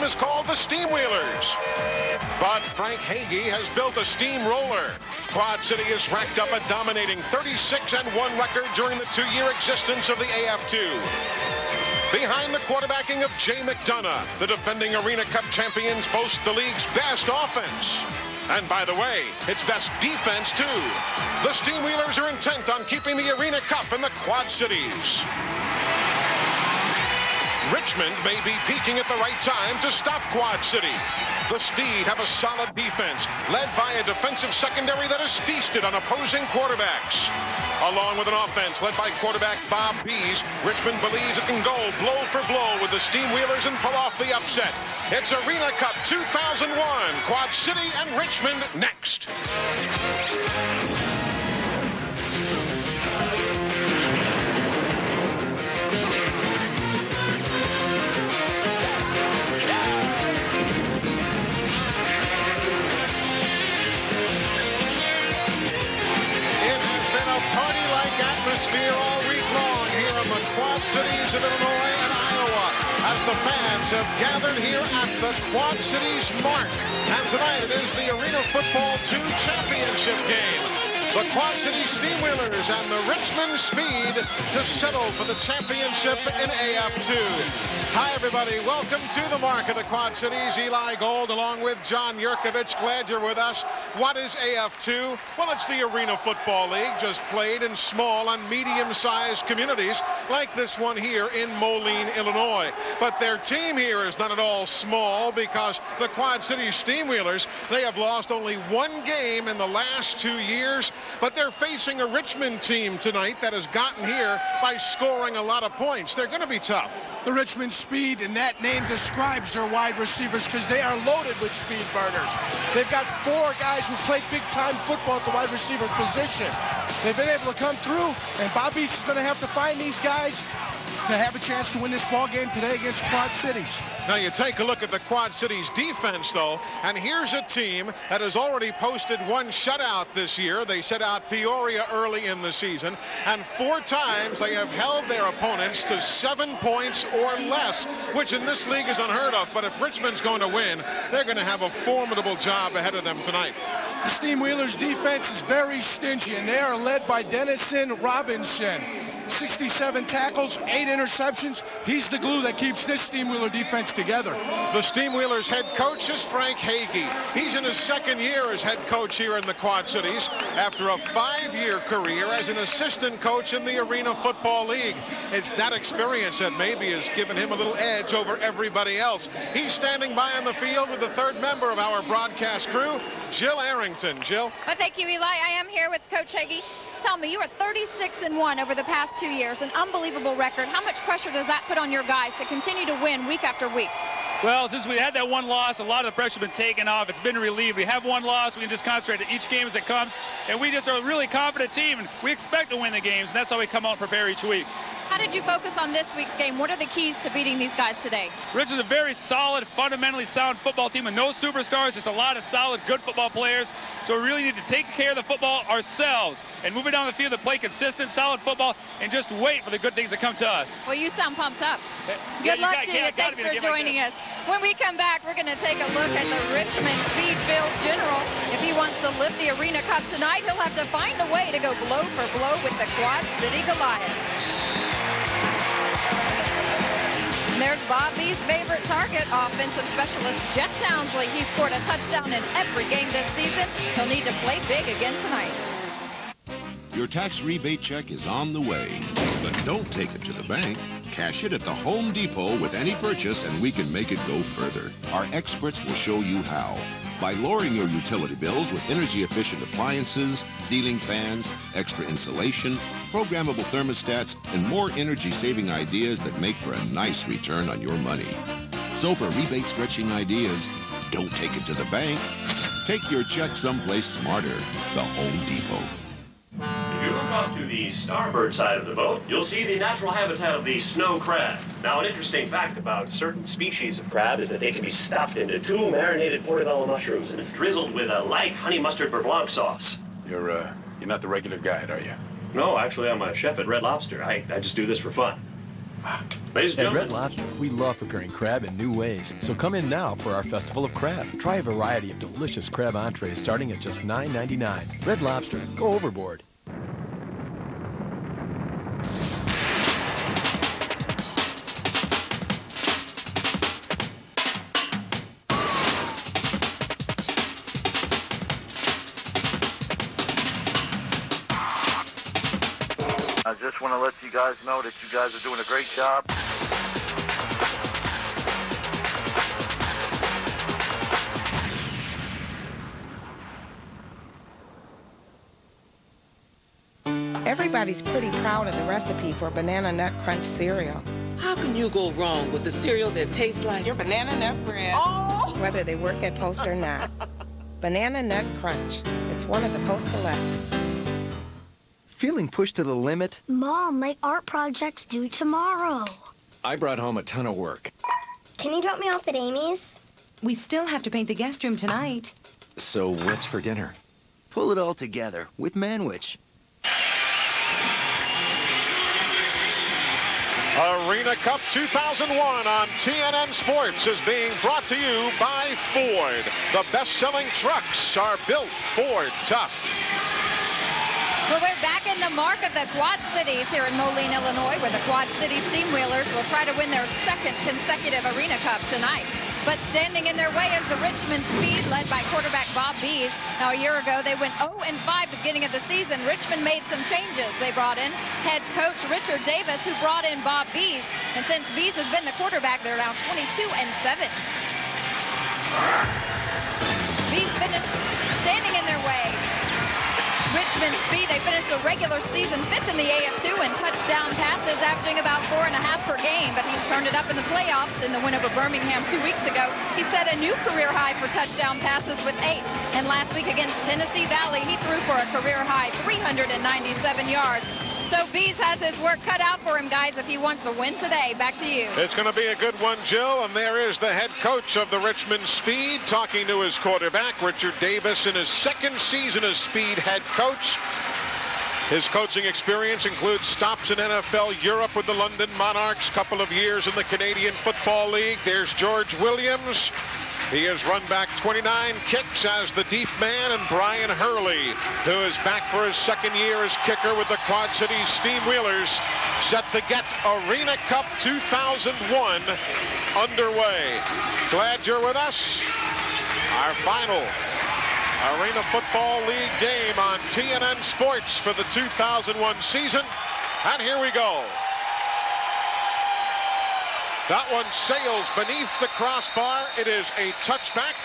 is called the Steamwheelers. But Frank Hagee has built a steamroller. Quad City has racked up a dominating 36-1 record during the 2-year existence of the AF2. Behind the quarterbacking of Jay McDonough, the defending ArenaCup champions boast the league's best offense. And by the way, its best defense, too. The Steamwheelers are intent on keeping the ArenaCup in the Quad Cities. Richmond may be peaking at the right time to stop Quad City. The Steed have a solid defense, led by a defensive secondary that has feasted on opposing quarterbacks. Along with an offense led by quarterback Bob Bees, Richmond believes it can go blow for blow with the Steamwheelers and pull off the upset. It's ArenaCup 2001, Quad City and Richmond next. Atmosphere all week long here in the Quad Cities of Illinois and Iowa as the fans have gathered here at the Quad Cities Mark. And tonight it is the Arena Football 2 championship game. The Quad City Steamwheelers and the Richmond Speed to settle for the championship in AF2. Hi, everybody. Welcome to the Mark of the Quad Cities. Eli Gold along with John Yurkovich. Glad you're with us. What is AF2? Well, it's the Arena Football League, just played in small and medium-sized communities like this one here in Moline, Illinois. But their team here is not at all small because the Quad City Steamwheelers, they have lost only one game in the last 2 years. But they're facing a Richmond team tonight that has gotten here by scoring a lot of points. They're going to be tough. The Richmond Speed, and that name describes their wide receivers because they are loaded with speed burners. They've got 4 guys who played big-time football at the wide receiver position. They've been able to come through, and Bobby is going to have to find these guys to have a chance to win this ball game today against Quad Cities. Now you take a look at the Quad Cities defense, though, and here's a team that has already posted one shutout this year. They shut out Peoria early in the season, and 4 times they have held their opponents to 7 points or less, which in this league is unheard of. But if Richmond's going to win, they're going to have a formidable job ahead of them tonight. The Steamwheelers defense is very stingy, and they are led by Dennison Robinson. 67 tackles, 8 interceptions. He's the glue that keeps this Steamwheeler defense together. The Steamwheelers head coach is Frank Hagee. He's in his 2nd year as head coach here in the Quad Cities after a 5-year career as an assistant coach in the Arena Football League. It's that experience that maybe has given him a little edge over everybody else. He's standing by on the field with the 3rd member of our broadcast crew, Jill Arrington. Jill? Well, thank you, Eli. I am here with Coach Hagee. Tell me, you are 36-1 over the past 2 years, an unbelievable record. How much pressure does that put on your guys to continue to win week after week? Well, since we had that one loss, a lot of the pressure has been taken off. It's been relieved. We have one loss. We can just concentrate on each game as it comes. And we just are a really confident team, and we expect to win the games, and that's how we come out and prepare each week. How did you focus on this week's game? What are the keys to beating these guys today? Rich is a very solid, fundamentally sound football team with no superstars, just a lot of solid, good football players. So we really need to take care of the football ourselves and move it down the field to play consistent, solid football and just wait for the good things to come to us. Well, you sound pumped up. Good luck to you. Thanks for joining us. When we come back, we're going to take a look at the Richmond Speedfield General. If he wants to lift the ArenaCup tonight, he'll have to find a way to go blow for blow with the Quad City Goliath. And there's Bobby's favorite target, offensive specialist Jeff Townsley. He scored a touchdown in every game this season. He'll need to play big again tonight. Your tax rebate check is on the way, but don't take it to the bank. Cash it at the Home Depot with any purchase and we can make it go further. Our experts will show you how. By lowering your utility bills with energy-efficient appliances, ceiling fans, extra insulation, programmable thermostats, and more energy-saving ideas that make for a nice return on your money. So for rebate-stretching ideas, don't take it to the bank. Take your check someplace smarter. The Home Depot. If you look off to the starboard side of the boat, you'll see the natural habitat of the snow crab. Now, an interesting fact about certain species of crab is that they can be stuffed into 2 marinated portobello mushrooms and drizzled with a light honey mustard beurre blanc sauce. You're not the regular guide, are you? No, actually, I'm a chef at Red Lobster. I just do this for fun. Ladies and At gentlemen. Red Lobster, we love preparing crab in new ways. So come in now for our Festival of Crab. Try a variety of delicious crab entrees starting at just $9.99. Red Lobster, go overboard. I just want to let you guys know that you guys are doing a great job. Everybody's pretty proud of the recipe for Banana Nut Crunch cereal. How can you go wrong with a cereal that tastes like Your banana nut bread. Oh! Whether they work at Post or not. Banana Nut Crunch. It's one of the Post Selects. Feeling pushed to the limit? Mom, my art project's due tomorrow. I brought home a ton of work. Can you drop me off at Amy's? We still have to paint the guest room tonight. So what's for dinner? Pull it all together with Manwich. ArenaCup 2001 on TNN Sports is being brought to you by Ford. The best-selling trucks are built Ford tough. Well, we're back in the mark of the Quad Cities here in Moline, Illinois, where the Quad City Steamwheelers will try to win their second consecutive ArenaCup tonight. But standing in their way is the Richmond Speed, led by quarterback Bob Bees. Now, a year ago, they went 0-5 at the beginning of the season. Richmond made some changes. They brought in head coach Richard Davis, who brought in Bob Bees. And since Bees has been the quarterback, they're now 22-7. Bees finished standing in their way. Richmond Speed, they finished the regular season 5th in the AF2 in touchdown passes, averaging about 4.5 per game, but he's turned it up in the playoffs in the win over Birmingham 2 weeks ago. He set a new career high for touchdown passes with 8, and last week against Tennessee Valley, he threw for a career high 397 yards. So Bees has his work cut out for him, guys, if he wants to win today. Back to you. It's going to be a good one, Jill, and there is the head coach of the Richmond Speed talking to his quarterback, Richard Davis, in his second season as Speed head coach. His coaching experience includes stops in NFL Europe with the London Monarchs, couple of years in the Canadian Football League. There's George Williams. He has run back 29 kicks as the deep man, and Brian Hurley, who is back for his second year as kicker with the Quad Cities Steamwheelers, set to get ArenaCup 2001 underway. Glad you're with us. Our final Arena Football League game on TNN Sports for the 2001 season. And here we go. That one sails beneath the crossbar. It is a touchback,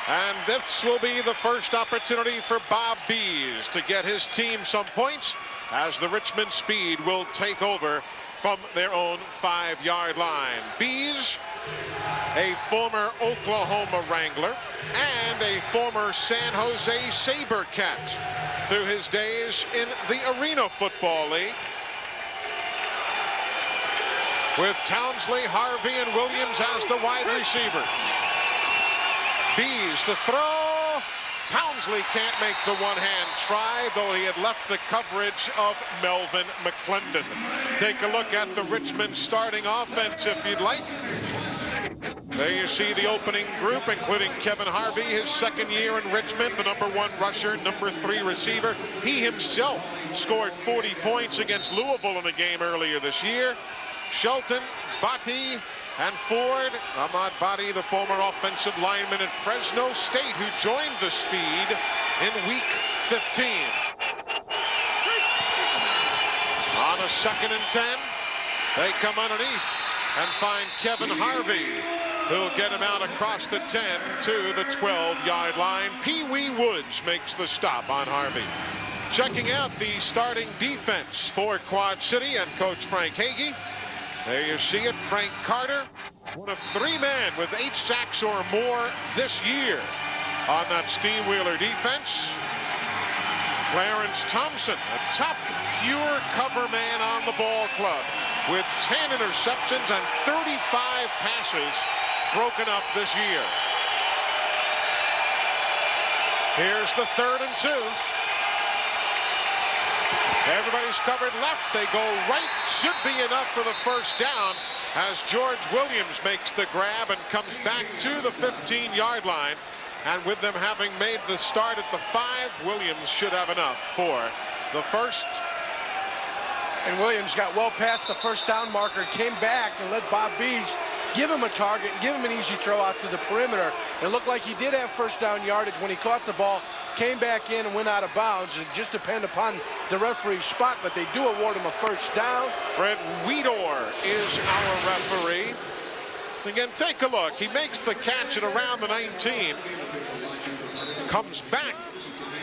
and this will be the first opportunity for Bob Bees to get his team some points as the Richmond Speed will take over from their own 5-yard line. Bees, a former Oklahoma Wrangler and a former San Jose SaberCat through his days in the Arena Football League, with Townsley, Harvey, and Williams as the wide receiver. Bees to throw. Townsley can't make the one-hand try, though he had left the coverage of Melvin McClendon. Take a look at the Richmond starting offense, if you'd like. There you see the opening group, including Kevin Harvey, his second year in Richmond, the #1 rusher, #3 receiver. He himself scored 40 points against Louisville in a game earlier this year. Shelton, Bati, and Ford. Ahmad Bati, the former offensive lineman at Fresno State, who joined the Speed in week 15. On a 2nd and 10, they come underneath and find Kevin Harvey, who'll get him out across the 10 to the 12-yard line. Pee Wee Woods makes the stop on Harvey. Checking out the starting defense for Quad City and Coach Frank Hagee. There you see it, Frank Carter, one of 3 men with 8 sacks or more this year on that Steamwheeler defense. Clarence Thompson, a top pure cover man on the ball club, with 10 interceptions and 35 passes broken up this year. Here's the 3rd and 2. Everybody's covered left. They go right. Should be enough for the first down as George Williams makes the grab and comes back to the 15-yard line. And with them having made the start at the 5, Williams should have enough for the first. And Williams got well past the first down marker, came back and let Bob Bees give him a target and give him an easy throw out to the perimeter. It looked like he did have first down yardage when he caught the ball, came back in and went out of bounds. It just depends upon the referee's spot, but they do award him a first down. Fred Weedor is our referee. Again, take a look. He makes the catch at around the 19. Comes back,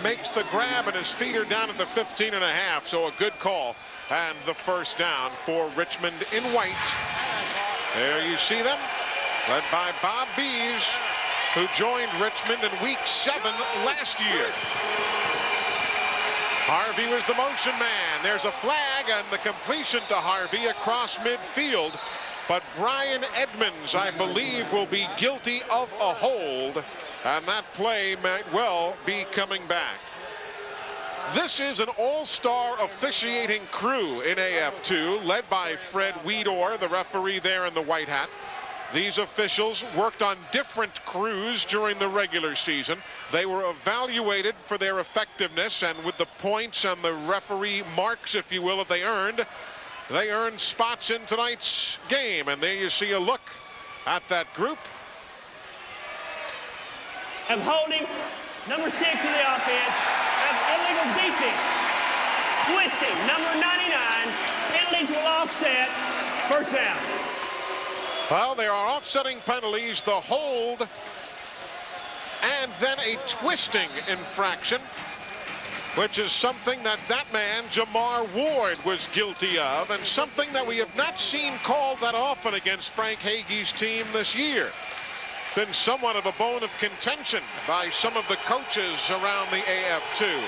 makes the grab, and his feet are down at the 15.5. So a good call. And the first down for Richmond in white. There you see them, led by Bob Bees, who joined Richmond in week 7 last year. Harvey was the motion man. There's a flag and the completion to Harvey across midfield. But Brian Edmonds, I believe, will be guilty of a hold, and that play might well be coming back. This is an all-star officiating crew in AF2, led by Fred Weedor, the referee there in the white hat. These officials worked on different crews during the regular season. They were evaluated for their effectiveness, and with the points and the referee marks, if you will, that they earned spots in tonight's game. And there you see a look at that group. Of holding, number 6 in the offense. Of illegal defense. Twisting, number 99. Penalties will offset. First down. Well, there are offsetting penalties, the hold, and then a twisting infraction, which is something that man, Jamar Ward, was guilty of, and something that we have not seen called that often against Frank Hagee's team this year. Been somewhat of a bone of contention by some of the coaches around the AF2.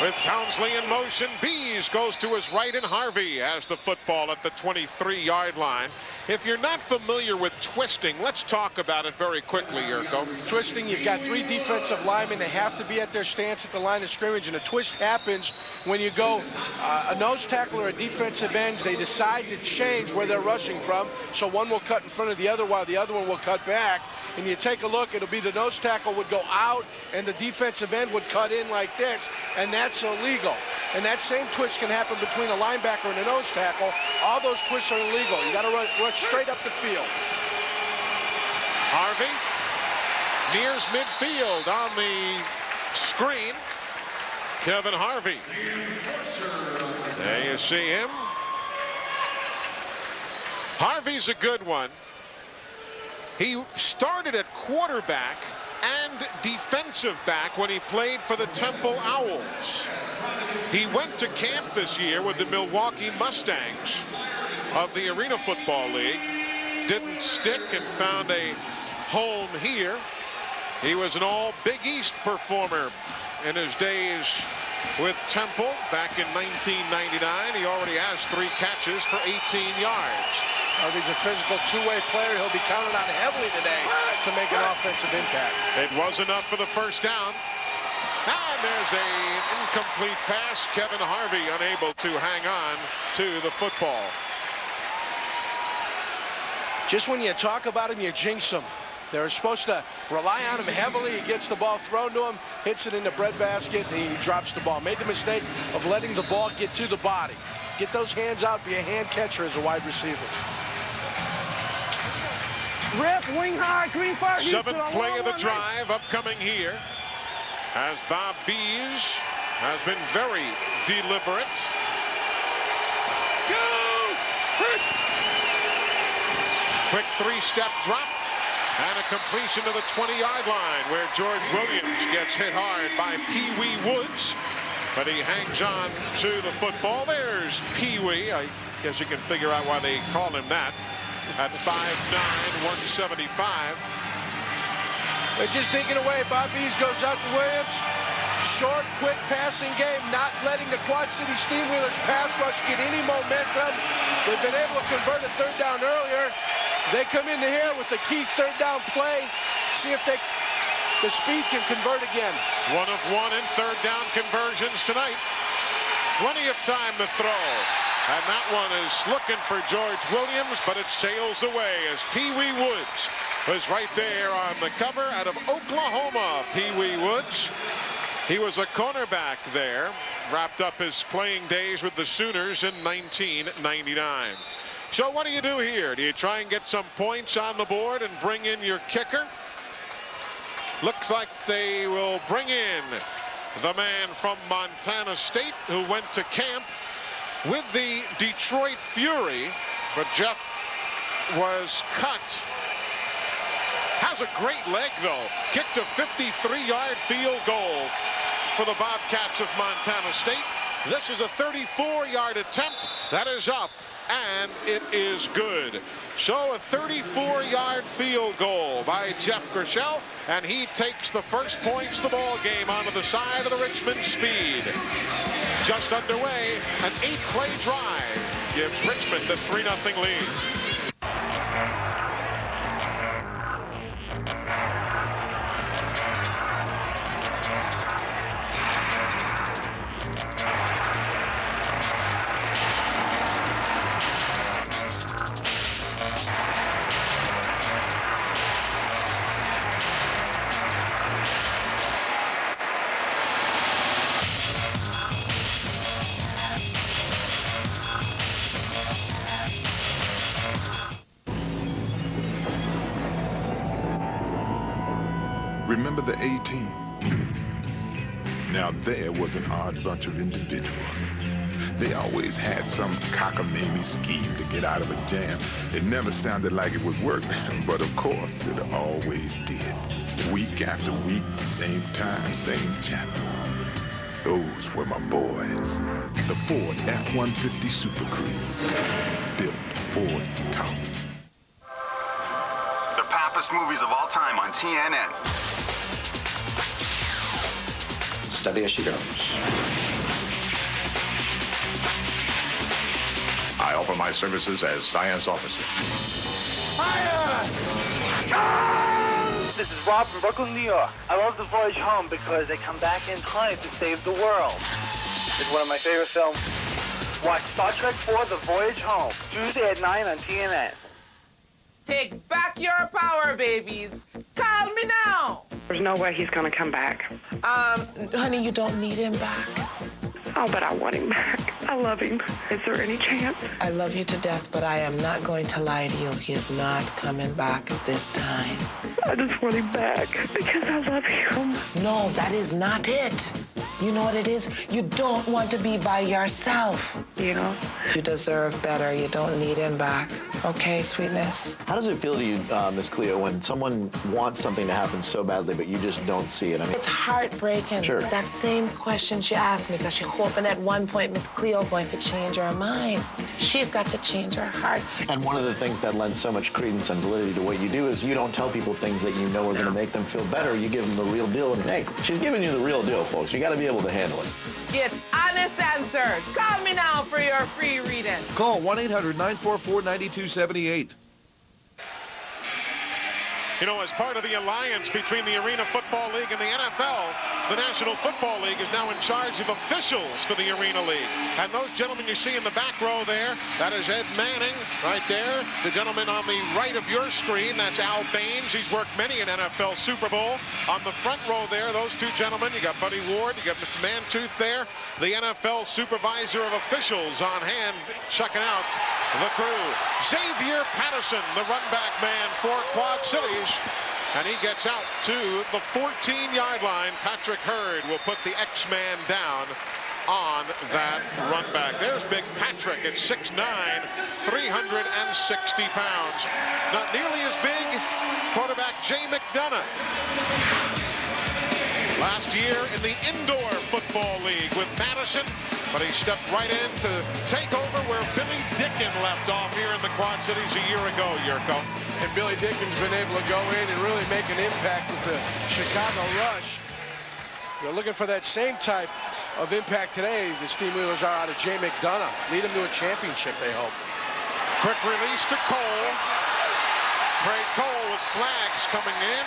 With Townsley in motion, Bees goes to his right and Harvey has the football at the 23-yard line. If you're not familiar with twisting, let's talk about it very quickly, Yurko. Twisting, you've got 3 defensive linemen. They have to be at their stance at the line of scrimmage, and a twist happens when you go a nose tackle or a defensive end. They decide to change where they're rushing from, so one will cut in front of the other while the other one will cut back. And you take a look, it'll be the nose tackle would go out and the defensive end would cut in like this, and that's illegal. And that same twist can happen between a linebacker and a nose tackle. All those twists are illegal. You got to run straight up the field. Harvey nears midfield on the screen. Kevin Harvey. There you see him. Harvey's a good one. He started at quarterback and defensive back when he played for the Temple Owls. He went to camp this year with the Milwaukee Mustangs of the Arena Football League. Didn't stick and found a home here. He was an all Big East performer in his days with Temple back in 1999. He already has 3 catches for 18 yards. Harvey's a physical two-way player. He'll be counted on heavily today to make an offensive impact. It was enough for the first down. And there's an incomplete pass. Kevin Harvey unable to hang on to the football. Just when you talk about him, you jinx him. They're supposed to rely on him heavily. He gets the ball thrown to him, hits it in the breadbasket, and he drops the ball. Made the mistake of letting the ball get to the body. Get those hands out, be a hand catcher as a wide receiver. Rip, wing high, green fire. 7th play of the drive upcoming here, as Bob Bees has been very deliberate. Quick 3-step drop and a completion to the 20-yard line where George Williams gets hit hard by Pee Wee Woods, but he hangs on to the football. There's Pee Wee. I guess you can figure out why they call him that. At 5'9", 175. They're just taking away. Bob Bees goes out to Williams. Short, quick passing game, not letting the Quad City Steamwheelers pass rush get any momentum. They've been able to convert a 3rd down earlier. They come into here with the key 3rd down play. See if they The speed can convert again. 1 of 1 in third down conversions tonight. Plenty of time to throw. And that one is looking for George Williams, but it sails away as Pee Wee Woods was right there on the cover out of Oklahoma. Pee Wee Woods. He was a cornerback there. Wrapped up his playing days with the Sooners in 1999. So what do you do here? Do you try and get some points on the board and bring in your kicker? Looks like they will bring in the man from Montana State who went to camp with the Detroit Fury, but Jeff was cut. Has a great leg, though. Kicked a 53-yard field goal for the Bobcats of Montana State. This is a 34-yard attempt. That is up, and it is good. So a 34-yard field goal by Jeff Grishel, and he takes the first points of the ball game onto the side of the Richmond Speed. Just underway, an 8-play drive gives Richmond a 3-0 lead. Remember the A-Team? Now there was an odd bunch of individuals. They always had some cockamamie scheme to get out of a jam. It never sounded like it would work, but of course it always did. Week after week, same time, same channel. Those were my boys. The Ford F-150 Super Crew. Built Ford tough. The poppest movies of all time on TNN. Steady as she goes. I offer my services as science officer. Fire! This is Rob from Brooklyn, New York. I love The Voyage Home because they come back in time to save the world. It's one of my favorite films. Watch Star Trek 4, The Voyage Home, Tuesday at 9 on TNN. Take back your power, babies. Call me now. There's no way he's gonna come back. Honey, you don't need him back. Oh, but I want him back. I love him. Is there any chance? I love you to death, but I am not going to lie to you. He is not coming back this time. I just want him back because I love him. No, that is not it. You know what it is? You don't want to be by yourself. Yeah. You deserve better. You don't need him back. Okay, sweetness? How does it feel to you, Miss Cleo, when someone wants something to happen so badly, but you just don't see it? I mean, it's heartbreaking. Sure. That same question she asked me, because she's hoping at one point Miss Cleo going to change her mind. She's got to change her heart. And one of the things that lends so much credence and validity to what you do is you don't tell people things that you know are going to make them feel better. You give them the real deal. And hey, she's giving you the real deal, folks. You got to be able to handle it. Get honest answers. Call me now for your free reading. Call 1-800-944-9278. You know, as part of the alliance between the Arena Football League and the NFL, the National Football League is now in charge of officials for the Arena League. And those gentlemen you see in the back row there, that is Ed Manning right there. The gentleman on the right of your screen, that's Al Baines. He's worked many an NFL Super Bowl. On the front row there, those two gentlemen, you got Buddy Ward, you got Mr. Mantooth there, the NFL Supervisor of Officials on hand, checking out the crew. Xavier Patterson, the run-back man for Quad Cities. And he gets out to the 14-yard line. Patrick Hurd will put the X-Man down on that run back. There's big Patrick at 6'9", 360 pounds. Not nearly as big, quarterback Jay McDonough. Last year in the Indoor Football League with Madison, but he stepped right in to take over where Billy Dicken left off here in the Quad Cities a year ago, Yurko. And Billy Dicken's been able to go in and really make an impact with the Chicago Rush. They're looking for that same type of impact today. The Steamwheelers are out of Jay McDonough. Lead them to a championship, they hope. Quick release to Cole. Craig Cole with flags coming in.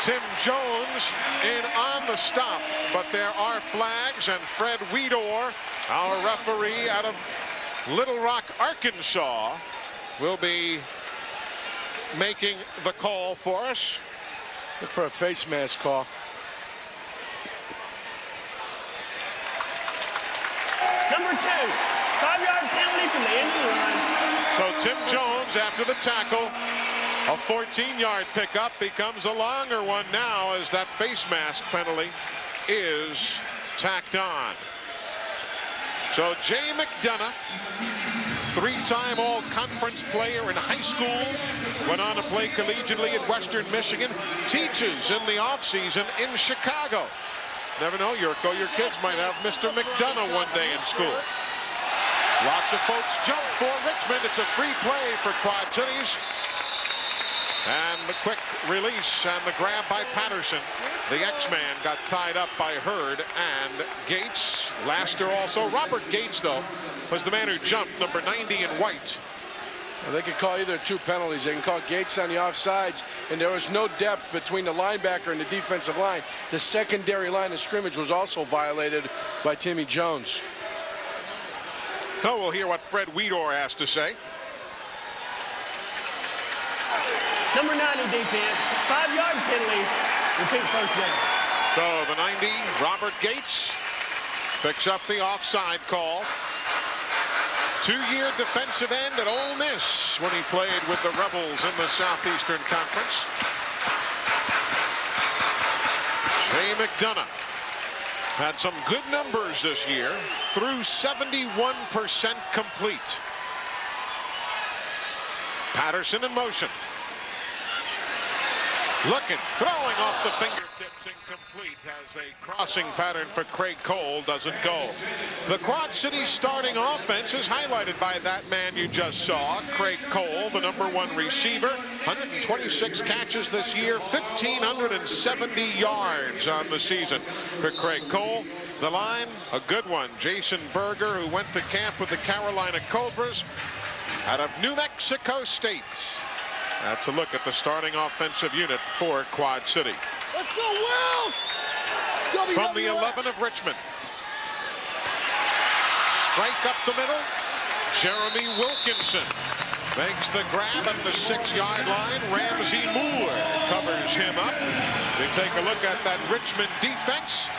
Tim Jones in on the stop, but there are flags, and Fred Weedor, our referee out of Little Rock, Arkansas, will be making the call for us. Look for a face mask call. Number 2, 5-yard penalty from the end of the run. So Tim Jones, after the tackle, a 14-yard pickup becomes a longer one now as that face mask penalty is tacked on. So Jay McDonough, 3-time all-conference player in high school, went on to play collegiately at Western Michigan, teaches in the offseason in Chicago. Never know, Yurko, your kids might have Mr. McDonough one day in school. Lots of folks jump for Richmond. It's a free play for Quad Cities. And the quick release and the grab by Patterson. The X-Man got tied up by Hurd and Gates. Laster also. Robert Gates, though, was the man who jumped, number 90 in white. Well, they could call either 2 penalties. They can call Gates on the offsides, and there was no depth between the linebacker and the defensive line. The secondary line of scrimmage was also violated by Timmy Jones. Oh, we'll hear what Fred Weedor has to say. Number 90 defense, 5-yard penalty, repeat first down. So the 90, Robert Gates, picks up the offside call. 2-year defensive end at Ole Miss when he played with the Rebels in the Southeastern Conference. Jay McDonough had some good numbers this year, threw 71% complete. Patterson in motion. Looking, throwing off the fingertips, incomplete as a crossing pattern for Craig Cole doesn't go. The Quad Cities starting offense is highlighted by that man you just saw, Craig Cole, the number 1 receiver. 126 catches this year, 1,570 yards on the season for Craig Cole. The line, a good one. Jason Berger, who went to camp with the Carolina Cobras out of New Mexico State. That's a look at the starting offensive unit for Quad City. Let's go, Will! From the 11 of Richmond. Strike up the middle. Jeremy Wilkinson makes the grab at the 6-yard line. Ramsey Moore covers him up. We take a look at that Richmond defense.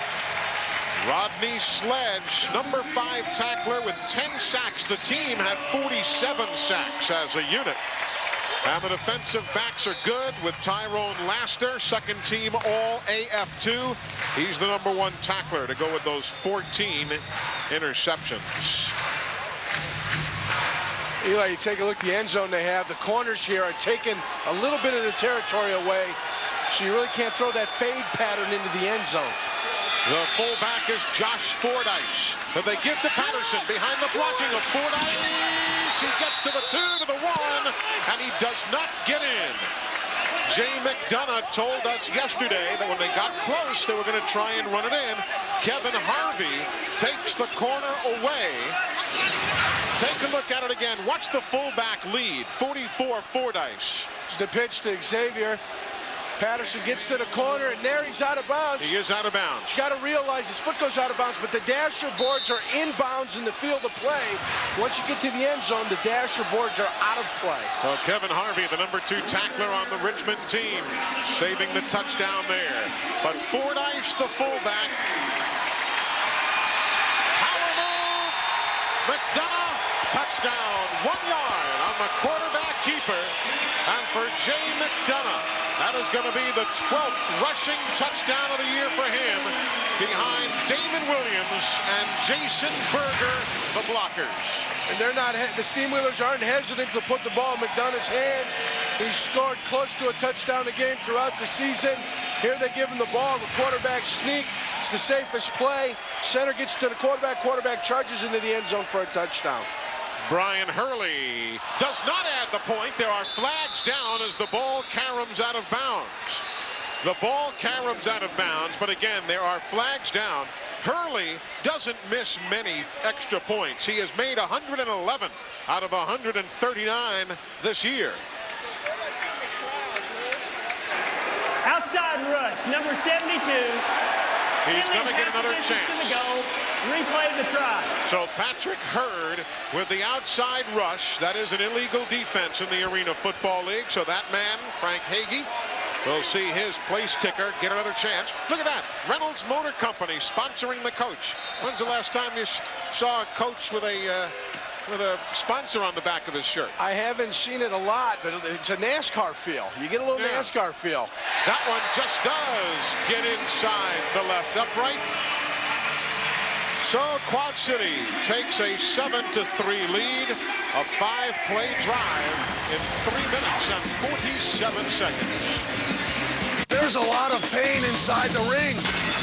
Rodney Sledge, number 5 tackler with 10 sacks. The team had 47 sacks as a unit. And the defensive backs are good with Tyrone Laster, second team all AF2. He's the number 1 tackler to go with those 14 interceptions. Eli, you take a look at the end zone they have. The corners here are taking a little bit of the territory away, so you really can't throw that fade pattern into the end zone. The fullback is Josh Fordyce, but they give to Patterson behind the blocking of Fordyce. He gets to the 2, to the 1, and he does not get in. Jay McDonough told us yesterday that when they got close, they were going to try and run it in. Kevin Harvey takes the corner away. Take a look at it again. Watch the fullback lead, 44 Fordyce. It's the pitch to Xavier. Patterson gets to the corner, and there he's out of bounds. He is out of bounds. You got to realize his foot goes out of bounds, but the dasher boards are inbounds in the field of play. Once you get to the end zone, the dasher boards are out of play. Well, Kevin Harvey, the number 2 tackler on the Richmond team, saving the touchdown there. But Fordyce, the fullback. Power move. McDonough, touchdown. 1 yard on the quarterback keeper. And for Jay McDonough, that is going to be the 12th rushing touchdown of the year for him, behind Damon Williams and Jason Berger, the blockers. And they're not, the Steamwheelers aren't hesitant to put the ball in McDonough's hands. He's scored close to a touchdown a game throughout the season. Here they give him the ball, the quarterback sneak. It's the safest play. Center gets to the quarterback charges into the end zone for a touchdown. Brian Hurley does not add the point. There are flags down as the ball caroms out of bounds. The ball caroms out of bounds, but again, there are flags down. Hurley doesn't miss many extra points. He has made 111 out of 139 this year. Out outside rush, number 72. He's going to get another chance. To the goal. Replay the try. So Patrick Hurd with the outside rush. That is an illegal defense in the Arena Football League. So that man, Frank Hagee, will see his place kicker get another chance. Look at that. Reynolds Motor Company sponsoring the coach. When's the last time you saw a coach with a sponsor on the back of his shirt? I haven't seen it a lot, but it's a NASCAR feel. You get a little NASCAR feel. That one just does get inside the left upright. So Quad City takes a 7-3 lead, a 5-play drive in 3 minutes and 47 seconds. There's a lot of pain inside the ring.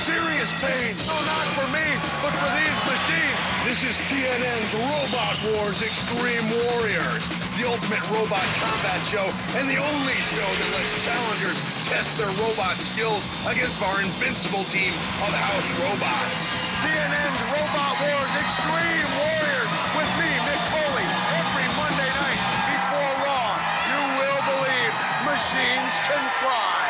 Serious pain. No, not for me, but for these machines. This is TNN's Robot Wars Extreme Warriors, the ultimate robot combat show and the only show that lets challengers test their robot skills against our invincible team of house robots. TNN's Robot Wars Extreme Warriors with me, Mick Foley, every Monday night before Raw. You will believe machines can fly.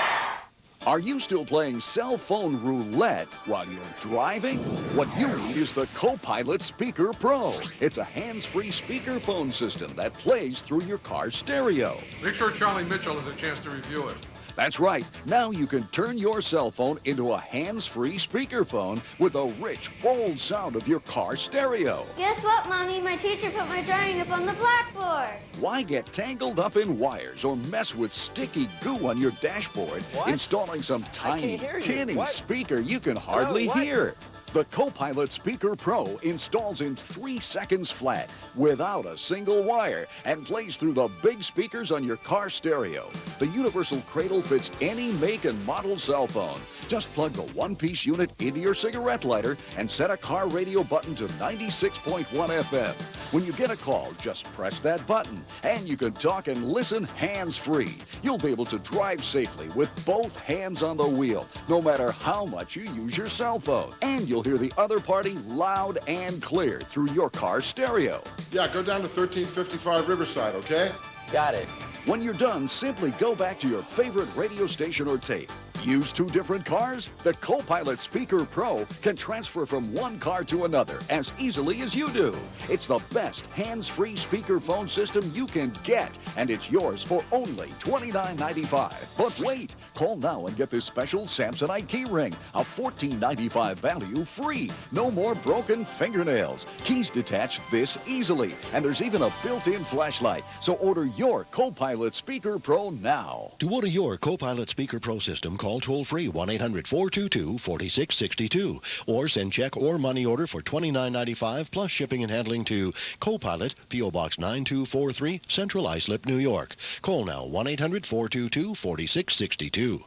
Are you still playing cell phone roulette while you're driving? What you need is the Copilot Speaker Pro. It's a hands-free speaker phone system that plays through your car stereo. Make sure Charlie Mitchell has a chance to review it. That's right. Now you can turn your cell phone into a hands-free speakerphone with the rich, bold sound of your car stereo. Guess what, Mommy? My teacher put my drawing up on the blackboard. Why get tangled up in wires or mess with sticky goo on your dashboard installing some tiny, tinny speaker you can hardly hear? The Copilot Speaker Pro installs in 3 seconds flat without a single wire and plays through the big speakers on your car stereo. The universal cradle fits any make and model cell phone. Just plug the one-piece unit into your cigarette lighter and set a car radio button to 96.1 FM. When you get a call, just press that button, and you can talk and listen hands-free. You'll be able to drive safely with both hands on the wheel, no matter how much you use your cell phone. And you'll hear the other party loud and clear through your car stereo. Yeah, go down to 1355 Riverside, okay? Got it. When you're done, simply go back to your favorite radio station or tape. Use 2 different cars? The Copilot Speaker Pro can transfer from one car to another as easily as you do. It's the best hands-free speakerphone system you can get, and it's yours for only $29.95. But wait, call now and get this special Samsonite key ring, a $14.95 value free. No more broken fingernails. Keys detach this easily, and there's even a built-in flashlight. So order your Copilot Speaker Pro now. To order your Copilot Speaker Pro system, call toll-free 1-800-422-4662 or send check or money order for $29.95 plus shipping and handling to Copilot, P.O. Box 9243, Central Islip, New York. Call now 1-800-422-4662.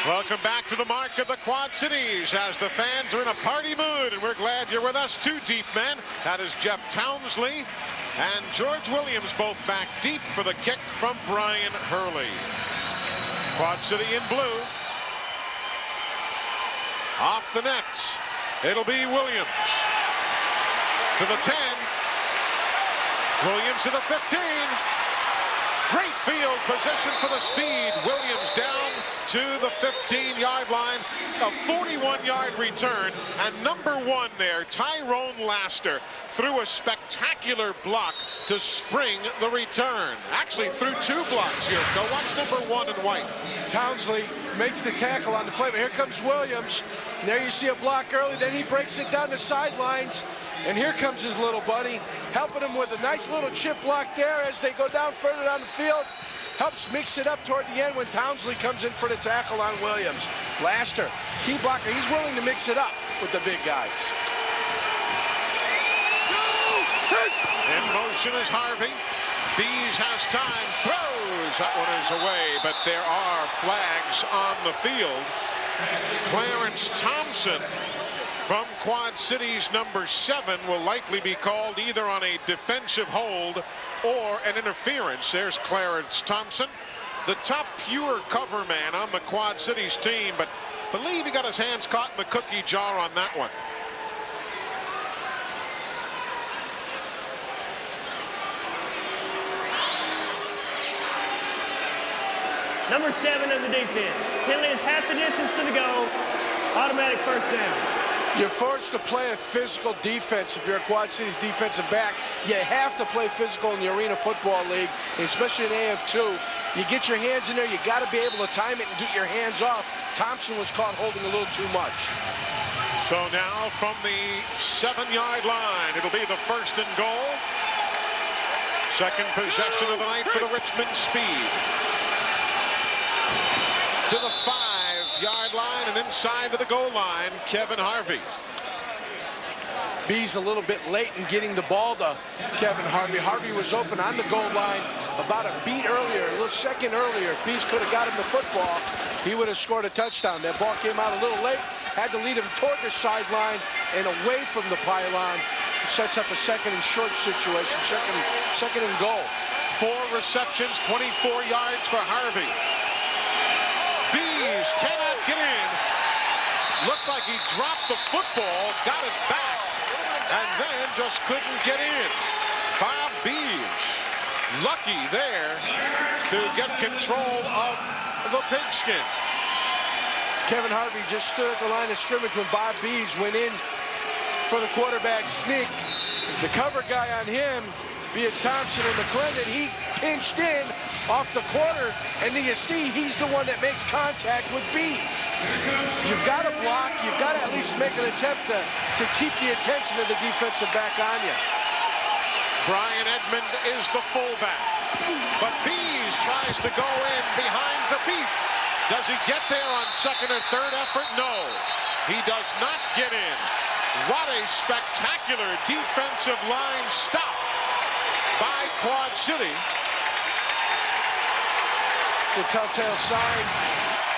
Welcome back to the mark of the Quad Cities as the fans are in a party mood, and we're glad you're with us, 2 deep men. That is Jeff Townsley and George Williams, both back deep for the kick from Brian Hurley. Quad City in blue. Off the nets. It'll be Williams. To the 10. Williams to the 15. Great field position for the speed. Williams down to the 15-yard line. A 41-yard return. And number 1 there, Tyrone Laster, threw a spectacular block to spring the return. Actually threw 2 blocks here. Go watch number 1 in white. Townsley makes the tackle on the play, but here comes Williams. And there you see a block early, then he breaks it down the sidelines. And here comes his little buddy, helping him with a nice little chip block there as they go down further down the field. Helps mix it up toward the end when Townsley comes in for the tackle on Williams. Laster, key blocker, he's willing to mix it up with the big guys. In motion is Harvey. Bees has time, throws. That one is away, but there are flags on the field. Clarence Thompson from Quad City's number 7 will likely be called either on a defensive hold or an interference. There's Clarence Thompson, the top pure cover man on the Quad Cities team, but believe he got his hands caught in the cookie jar on that one. number 7 of the defense. Penalty is half the distance to the goal. Automatic first down. You're forced to play a physical defense if you're a Quad Cities defensive back. You have to play physical in the Arena Football League, especially in AF2. You get your hands in there, you got to be able to time it and get your hands off. Thompson was caught holding a little too much. So now from the 7-yard line, it'll be the 1st and goal. Second possession of the night for the Richmond Speed. To the 5-yard line and inside to the goal line, Kevin Harvey. B's a little bit late in getting the ball to Kevin Harvey. Harvey was open on the goal line about a beat earlier, a little second earlier. If B's could have got him the football, he would have scored a touchdown. That ball came out a little late, had to lead him toward the sideline and away from the pylon. It sets up a second and short situation, second and goal. 4 receptions, 24 yards for Harvey. Bees cannot get in. Looked like he dropped the football, got it back, and then just couldn't get in. Bob Bees, lucky there to get control of the pigskin. Kevin Harvey just stood at the line of scrimmage when Bob Bees went in for the quarterback sneak. The cover guy on him, be it Thompson or McClendon, he pinched in off the quarter, and then you see he's the one that makes contact with Bees. You've got to block, you've got to at least make an attempt to keep the attention of the defensive back on you. Brian Edmond is the fullback, but Bees tries to go in behind the beef. Does he get there on second or third effort? No, he does not get in. What a spectacular defensive line stop by Quad City. It's a telltale sign.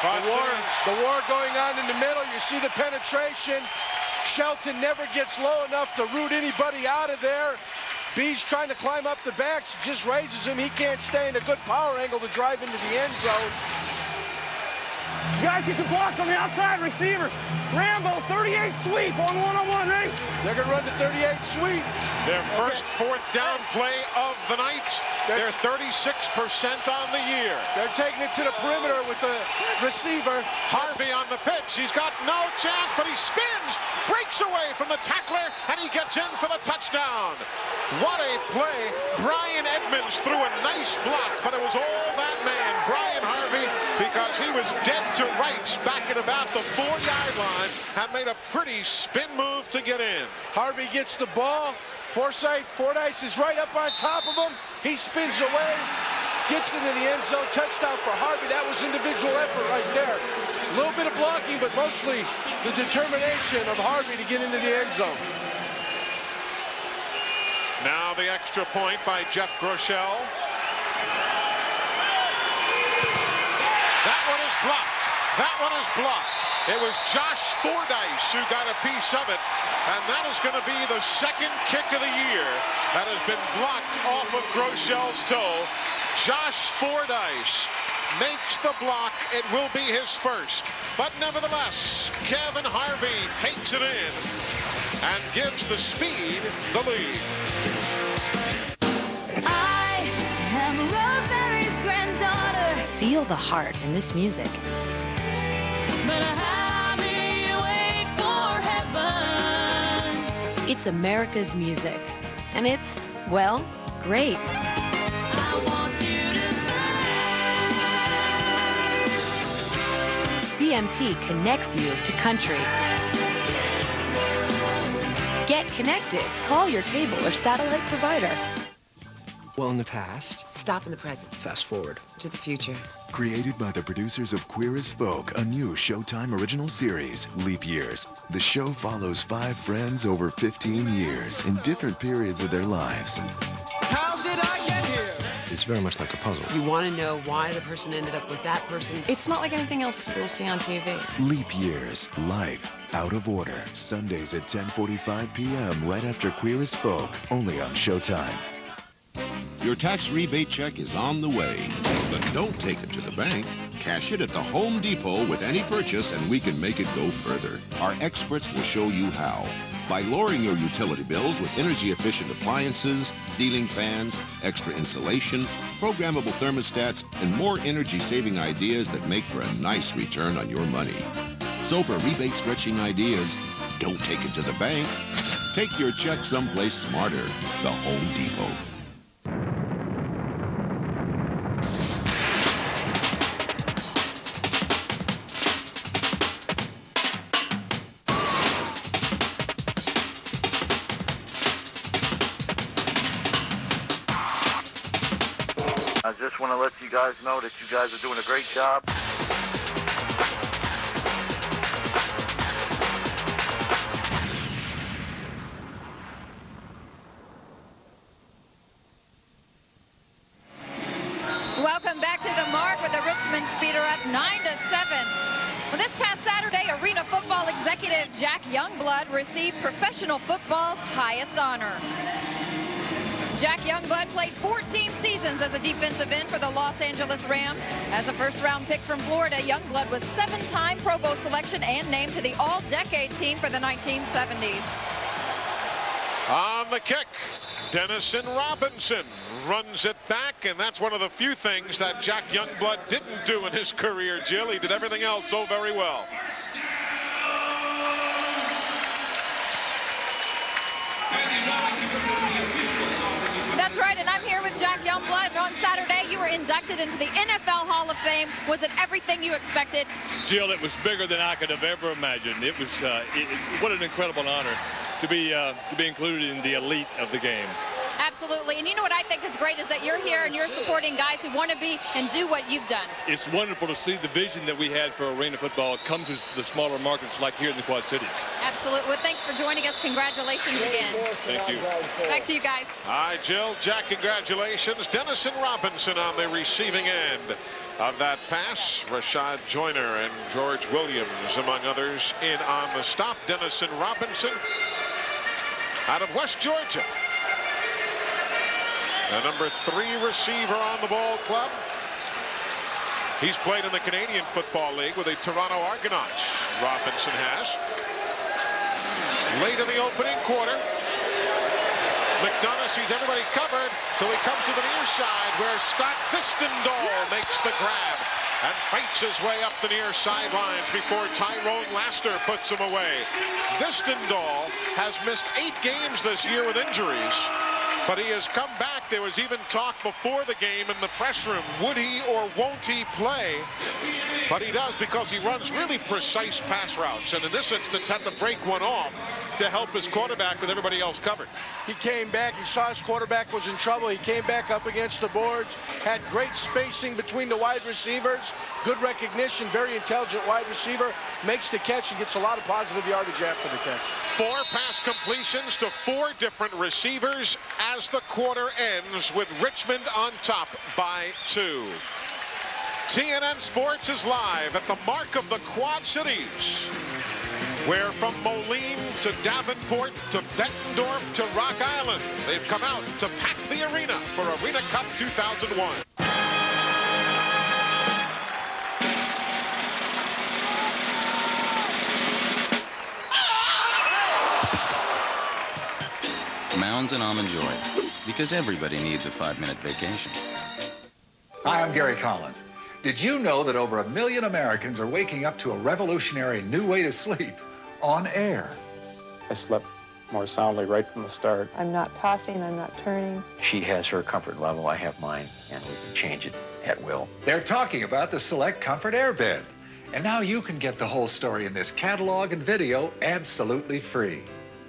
The war going on in the middle. You see the penetration. Shelton never gets low enough to root anybody out of there. Bees trying to climb up the backs, just raises him. He can't stay in a good power angle to drive into the end zone. You guys get the blocks on the outside receivers. Rambo, 38 sweep on one-on-one, right? They're going to run the 38 sweep. Their first 4th down play of the night. They're 36% on the year. They're taking it to the perimeter with the receiver. Harvey on the pitch. He's got no chance, but he spins, breaks away from the tackler, and he gets in for the touchdown. What a play. Brian Edmonds threw a nice block, but it was all that man, Brian Harvey, because he was dead to rights back at about the 4-yard line, and made a pretty spin move to get in. Harvey gets the ball. Fordyce is right up on top of him. He spins away, gets into the end zone. Touchdown for Harvey. That was individual effort right there. A little bit of blocking, but mostly the determination of Harvey to get into the end zone. Now the extra point by Jeff Groeschel. That one is blocked. That one is blocked. It was Josh Fordyce who got a piece of it, and that is going to be the 2nd kick of the year that has been blocked off of Groeschel's toe. Josh Fordyce makes the block. It will be his first, but nevertheless, Kevin Harvey takes it in and gives the Speed the lead. I am Rosemary's granddaughter. Feel the heart in this music. It's America's music, and it's, well, great. CMT connects you to country. Get connected. Call your cable or satellite provider. Well, in the past. Stop in the present. Fast forward. To the future. Created by the producers of Queer as Folk, a new Showtime original series, Leap Years. The show follows 5 friends over 15 years in different periods of their lives. How did I get here? It's very much like a puzzle. You want to know why the person ended up with that person. It's not like anything else you'll see on TV. Leap Years, life out of order. Sundays at 10:45 p.m. right after Queer as Folk, only on Showtime. Your tax rebate check is on the way, but don't take it to the bank. cash it at the Home Depot with any purchase, and we can make it go further. Our experts will show you how. By lowering your utility bills with energy-efficient appliances, ceiling fans, extra insulation, programmable thermostats, and more energy-saving ideas that make for a nice return on your money. So for rebate-stretching ideas, don't take it to the bank. Take your check someplace smarter. The Home Depot. I just want to let you guys know that you guys are doing a great job. Welcome back to the mark with the Richmond Speeder up 9-7. Well, this past Saturday, Arena football executive Jack Youngblood received professional football's highest honor. Jack Youngblood played 14 seasons as a defensive end for the Los Angeles Rams. As a first-round pick from Florida, Youngblood was 7-time Pro Bowl selection and named to the All-Decade team for the 1970s. On the kick, Dennison Robinson runs it back, and that's one of the few things that Jack Youngblood didn't do in his career, Jill. He did everything else so very well. That's right, and I'm here with Jack Youngblood. On Saturday, you were inducted into the NFL Hall of Fame. Was it everything you expected? Jill, it was bigger than I could have ever imagined. It was what an incredible honor to be included in the elite of the game. Absolutely, and you know what I think is great is that you're here and you're supporting guys who want to be and do what you've done. It's wonderful to see the vision that we had for arena football come to the smaller markets like here in the Quad Cities. Absolutely. Well, thanks for joining us. Congratulations again. Thank you. Back to you guys. Hi, Jill. Jack, congratulations. Dennison Robinson on the receiving end of that pass. Rashad Joyner and George Williams, among others, in on the stop. Dennison Robinson out of West Georgia. The number 3 receiver on the ball club. He's played in the Canadian Football League with the Toronto Argonauts. Robinson has. Late in the opening quarter, McDonough sees everybody covered, so he comes to the near side where Scott Vistendahl makes the grab and fights his way up the near sidelines before Tyrone Laster puts him away. Vistendahl has missed 8 games this year with injuries, but he has come back. There was even talk before the game in the press room. Would he or won't he play? But he does, because he runs really precise pass routes, and in this instance had to break one off to help his quarterback with everybody else covered. He came back. He saw his quarterback was in trouble. He came back up against the boards, had great spacing between the wide receivers, good recognition, very intelligent wide receiver, makes the catch and gets a lot of positive yardage after the catch. 4 pass completions to 4 different receivers as the quarter ends, with Richmond on top by 2. TNN Sports is live at the mark of the Quad Cities, where from Moline to Davenport to Bettendorf to Rock Island, they've come out to pack the arena for ArenaCup 2001. Mounds and Almond Joy, because everybody needs a 5-minute vacation. Hi, I'm Gary Collins. Did you know that over 1 million Americans are waking up to a revolutionary new way to sleep on air? I slept more soundly right from the start. I'm not tossing, I'm not turning. She has her comfort level, I have mine, and we can change it at will. They're talking about the Select Comfort Airbed. And now you can get the whole story in this catalog and video absolutely free.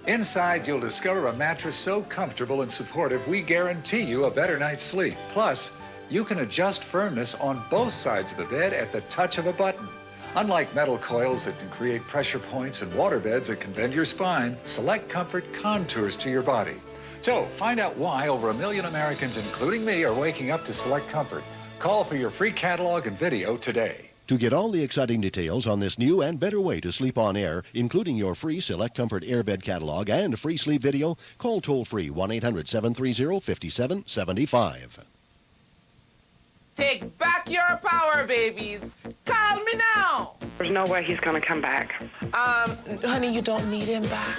Inside, you'll discover a mattress so comfortable and supportive, we guarantee you a better night's sleep. Plus, you can adjust firmness on both sides of the bed at the touch of a button. Unlike metal coils that can create pressure points and water beds that can bend your spine, Select Comfort contours to your body. So, find out why over 1 million Americans, including me, are waking up to Select Comfort. Call for your free catalog and video today. To get all the exciting details on this new and better way to sleep on air, including your free Select Comfort Airbed catalog and free sleep video, call toll-free 1-800-730-5775. Take back your power, babies. Call me now. There's no way he's gonna come back. Honey, you don't need him back.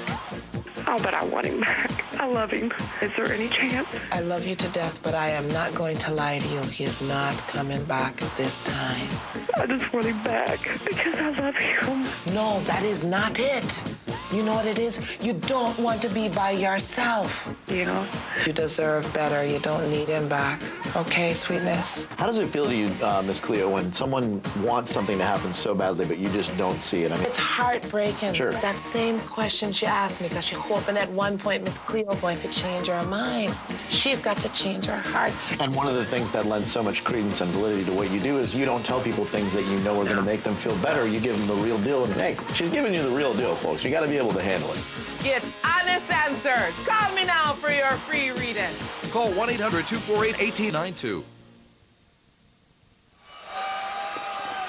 Oh, but I want him back. I love him. Is there any chance? I love you to death, but I am not going to lie to you. He is not coming back this time. I just want him back because I love him. No, that is not it. You know what it is? You don't want to be by yourself. Yeah. You deserve better. You don't need him back. Okay, sweetness? How does it feel to you, Miss Cleo, when someone wants something to happen so badly, but you just don't see it? I mean, it's heartbreaking. Sure. That same question she asked me, because she hoping at one point Miss Cleo going to change her mind. She's got to change her heart. And one of the things that lends so much credence and validity to what you do is you don't tell people things that you know are going to make them feel better. You give them the real deal. And hey, she's giving you the real deal, folks. You got to be able to handle it. Get honest answers. Call me now for your free reading. Call 1-800-248-1892.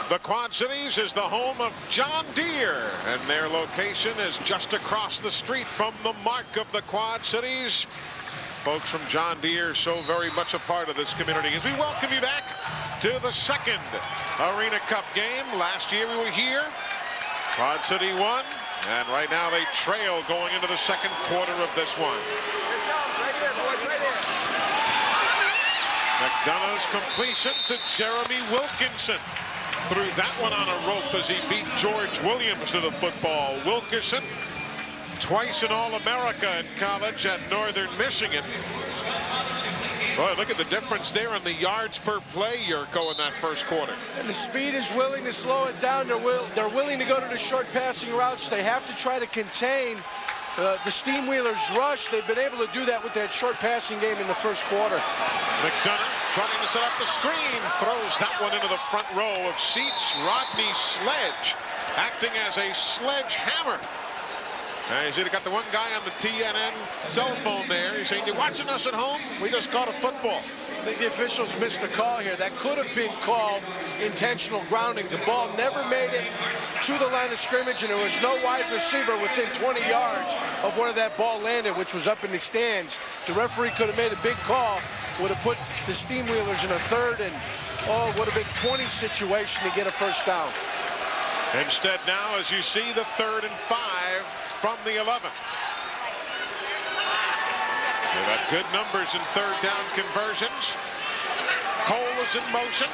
The Quad Cities is the home of John Deere, and their location is just across the street from the mark of the Quad Cities. Folks from John Deere so very much a part of this community. As we welcome you back to the second Arena Cup game. Last year we were here. Quad City won, and right now they trail going into the second quarter of this one. McDonough's completion to Jeremy Wilkinson. Threw that one on a rope as he beat George Williams to the football. Wilkinson, twice an All-America in college at Northern Michigan. Boy, look at the difference there in the yards per play, Yurko, in that first quarter. And the speed is willing to slow it down. They're willing to go to the short passing routes. They have to try to contain the Steamwheelers' rush. They've been able to do that with that short passing game in the first quarter. McDonough trying to set up the screen, throws that one into the front row of seats. Rodney Sledge acting as a sledgehammer. He's either got the one guy on the TNN cell phone there. He's saying, "You watching us at home? We just caught a football." I think the officials missed the call here. That could have been called intentional grounding. The ball never made it to the line of scrimmage, and there was no wide receiver within 20 yards of where that ball landed, which was up in the stands. The referee could have made a big call, would have put the Steamwheelers in a third and, would have been 20 situation to get a first down. Instead now, as you see, the 3rd and 5 from the 11. They've had good numbers in third down conversions. Cole is in motion.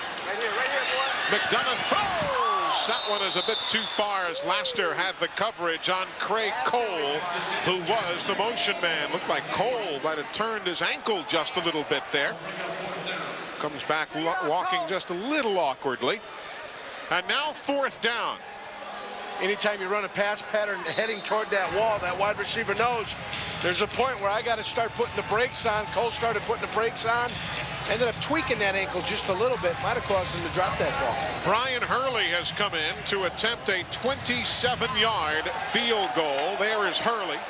McDonough throws. That one is a bit too far as Laster had the coverage on Craig Cole, who was the motion man. Looked like Cole might have turned his ankle just a little bit there. Comes back walking just a little awkwardly. And now 4th down. Anytime you run a pass pattern heading toward that wall, that wide receiver knows there's a point where I got to start putting the brakes on. Cole started putting the brakes on. Ended up tweaking that ankle just a little bit. Might have caused him to drop that ball. Brian Hurley has come in to attempt a 27-yard field goal. There is Hurley.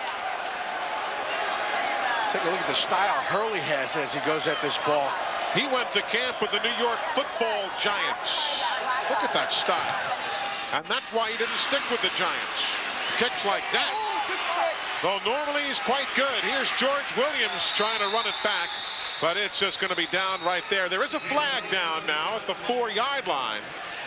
Take a look at the style Hurley has as he goes at this ball. He went to camp with the New York Football Giants. Look at that style. And that's why he didn't stick with the Giants. Kicks like that. Though normally he's quite good. Here's George Williams trying to run it back, but it's just going to be down right there. There is a flag down now at the 4-yard line.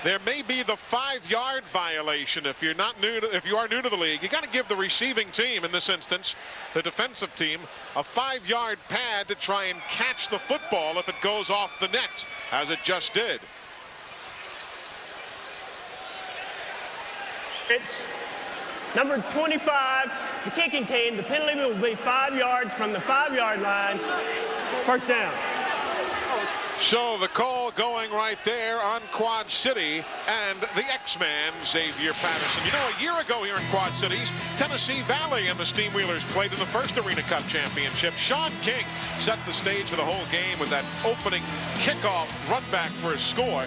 There may be the 5-yard violation if you are new to the league. You got to give the receiving team, in this instance, the defensive team, a 5-yard pad to try and catch the football if it goes off the net, as it just did. It's number 25, the kicking team. The penalty will be 5 yards from the 5-yard line. First down. So the call going right there on Quad City and the X-Man, Xavier Patterson. You know, a year ago here in Quad Cities, Tennessee Valley and the Steamwheelers played in the first Arena Cup championship. Sean King set the stage for the whole game with that opening kickoff run back for his score.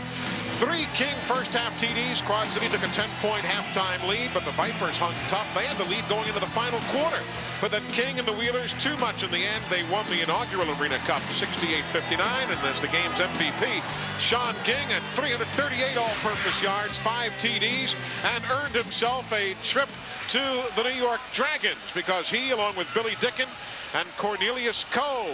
3 King first-half TDs. Quad City took a 10-point halftime lead, but the Vipers hung tough. They had the lead going into the final quarter. But then King and the Wheelers, too much in the end. They won the inaugural Arena Cup 68-59, and as the game's MVP, Sean King had 338 all-purpose yards, 5 TDs, and earned himself a trip to the New York Dragons because he, along with Billy Dicken and Cornelius Coe,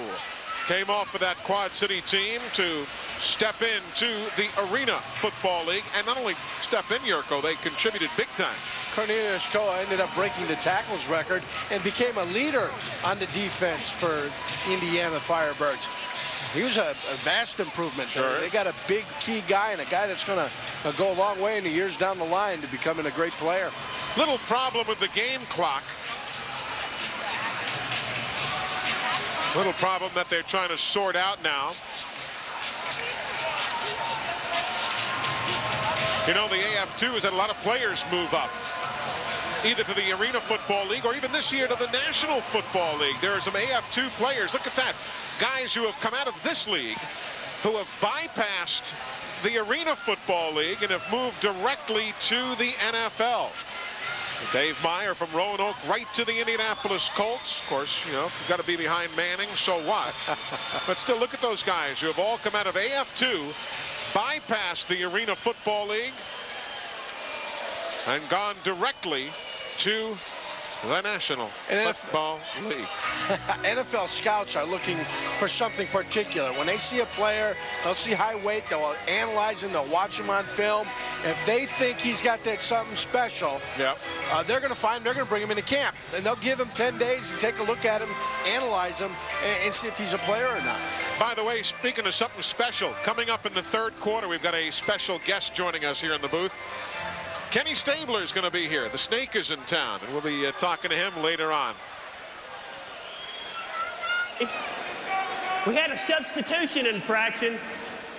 came off of that Quad City team to step into the Arena Football League. And not only step in, Yurko, they contributed big time. Cornelius Koa ended up breaking the tackles record and became a leader on the defense for Indiana Firebirds. He was a vast improvement. Sure. They got a big key guy and a guy that's going to go a long way in the years down the line to becoming a great player. Little problem with the game clock. Little problem that they're trying to sort out now. You know, the AF2 has had a lot of players move up, either to the Arena Football League or even this year to the National Football League. There are some AF2 players. Look at that. Guys who have come out of this league who have bypassed the Arena Football League and have moved directly to the NFL. Dave Meyer from Roanoke right to the Indianapolis Colts. Of course, you know, you've got to be behind Manning, so what? But still, look at those guys who have all come out of AF2, bypassed the Arena Football League, and gone directly to the National Football League. NFL scouts are looking for something particular. When they see a player, they'll see high weight, they'll analyze him, they'll watch him on film. If they think he's got that something special, they're going to bring him into camp. And they'll give him 10 days and take a look at him, analyze him, and see if he's a player or not. By the way, speaking of something special, coming up in the third quarter, we've got a special guest joining us here in the booth. Kenny Stabler is going to be here. The Snake is in town, and we'll be talking to him later on. We had a substitution infraction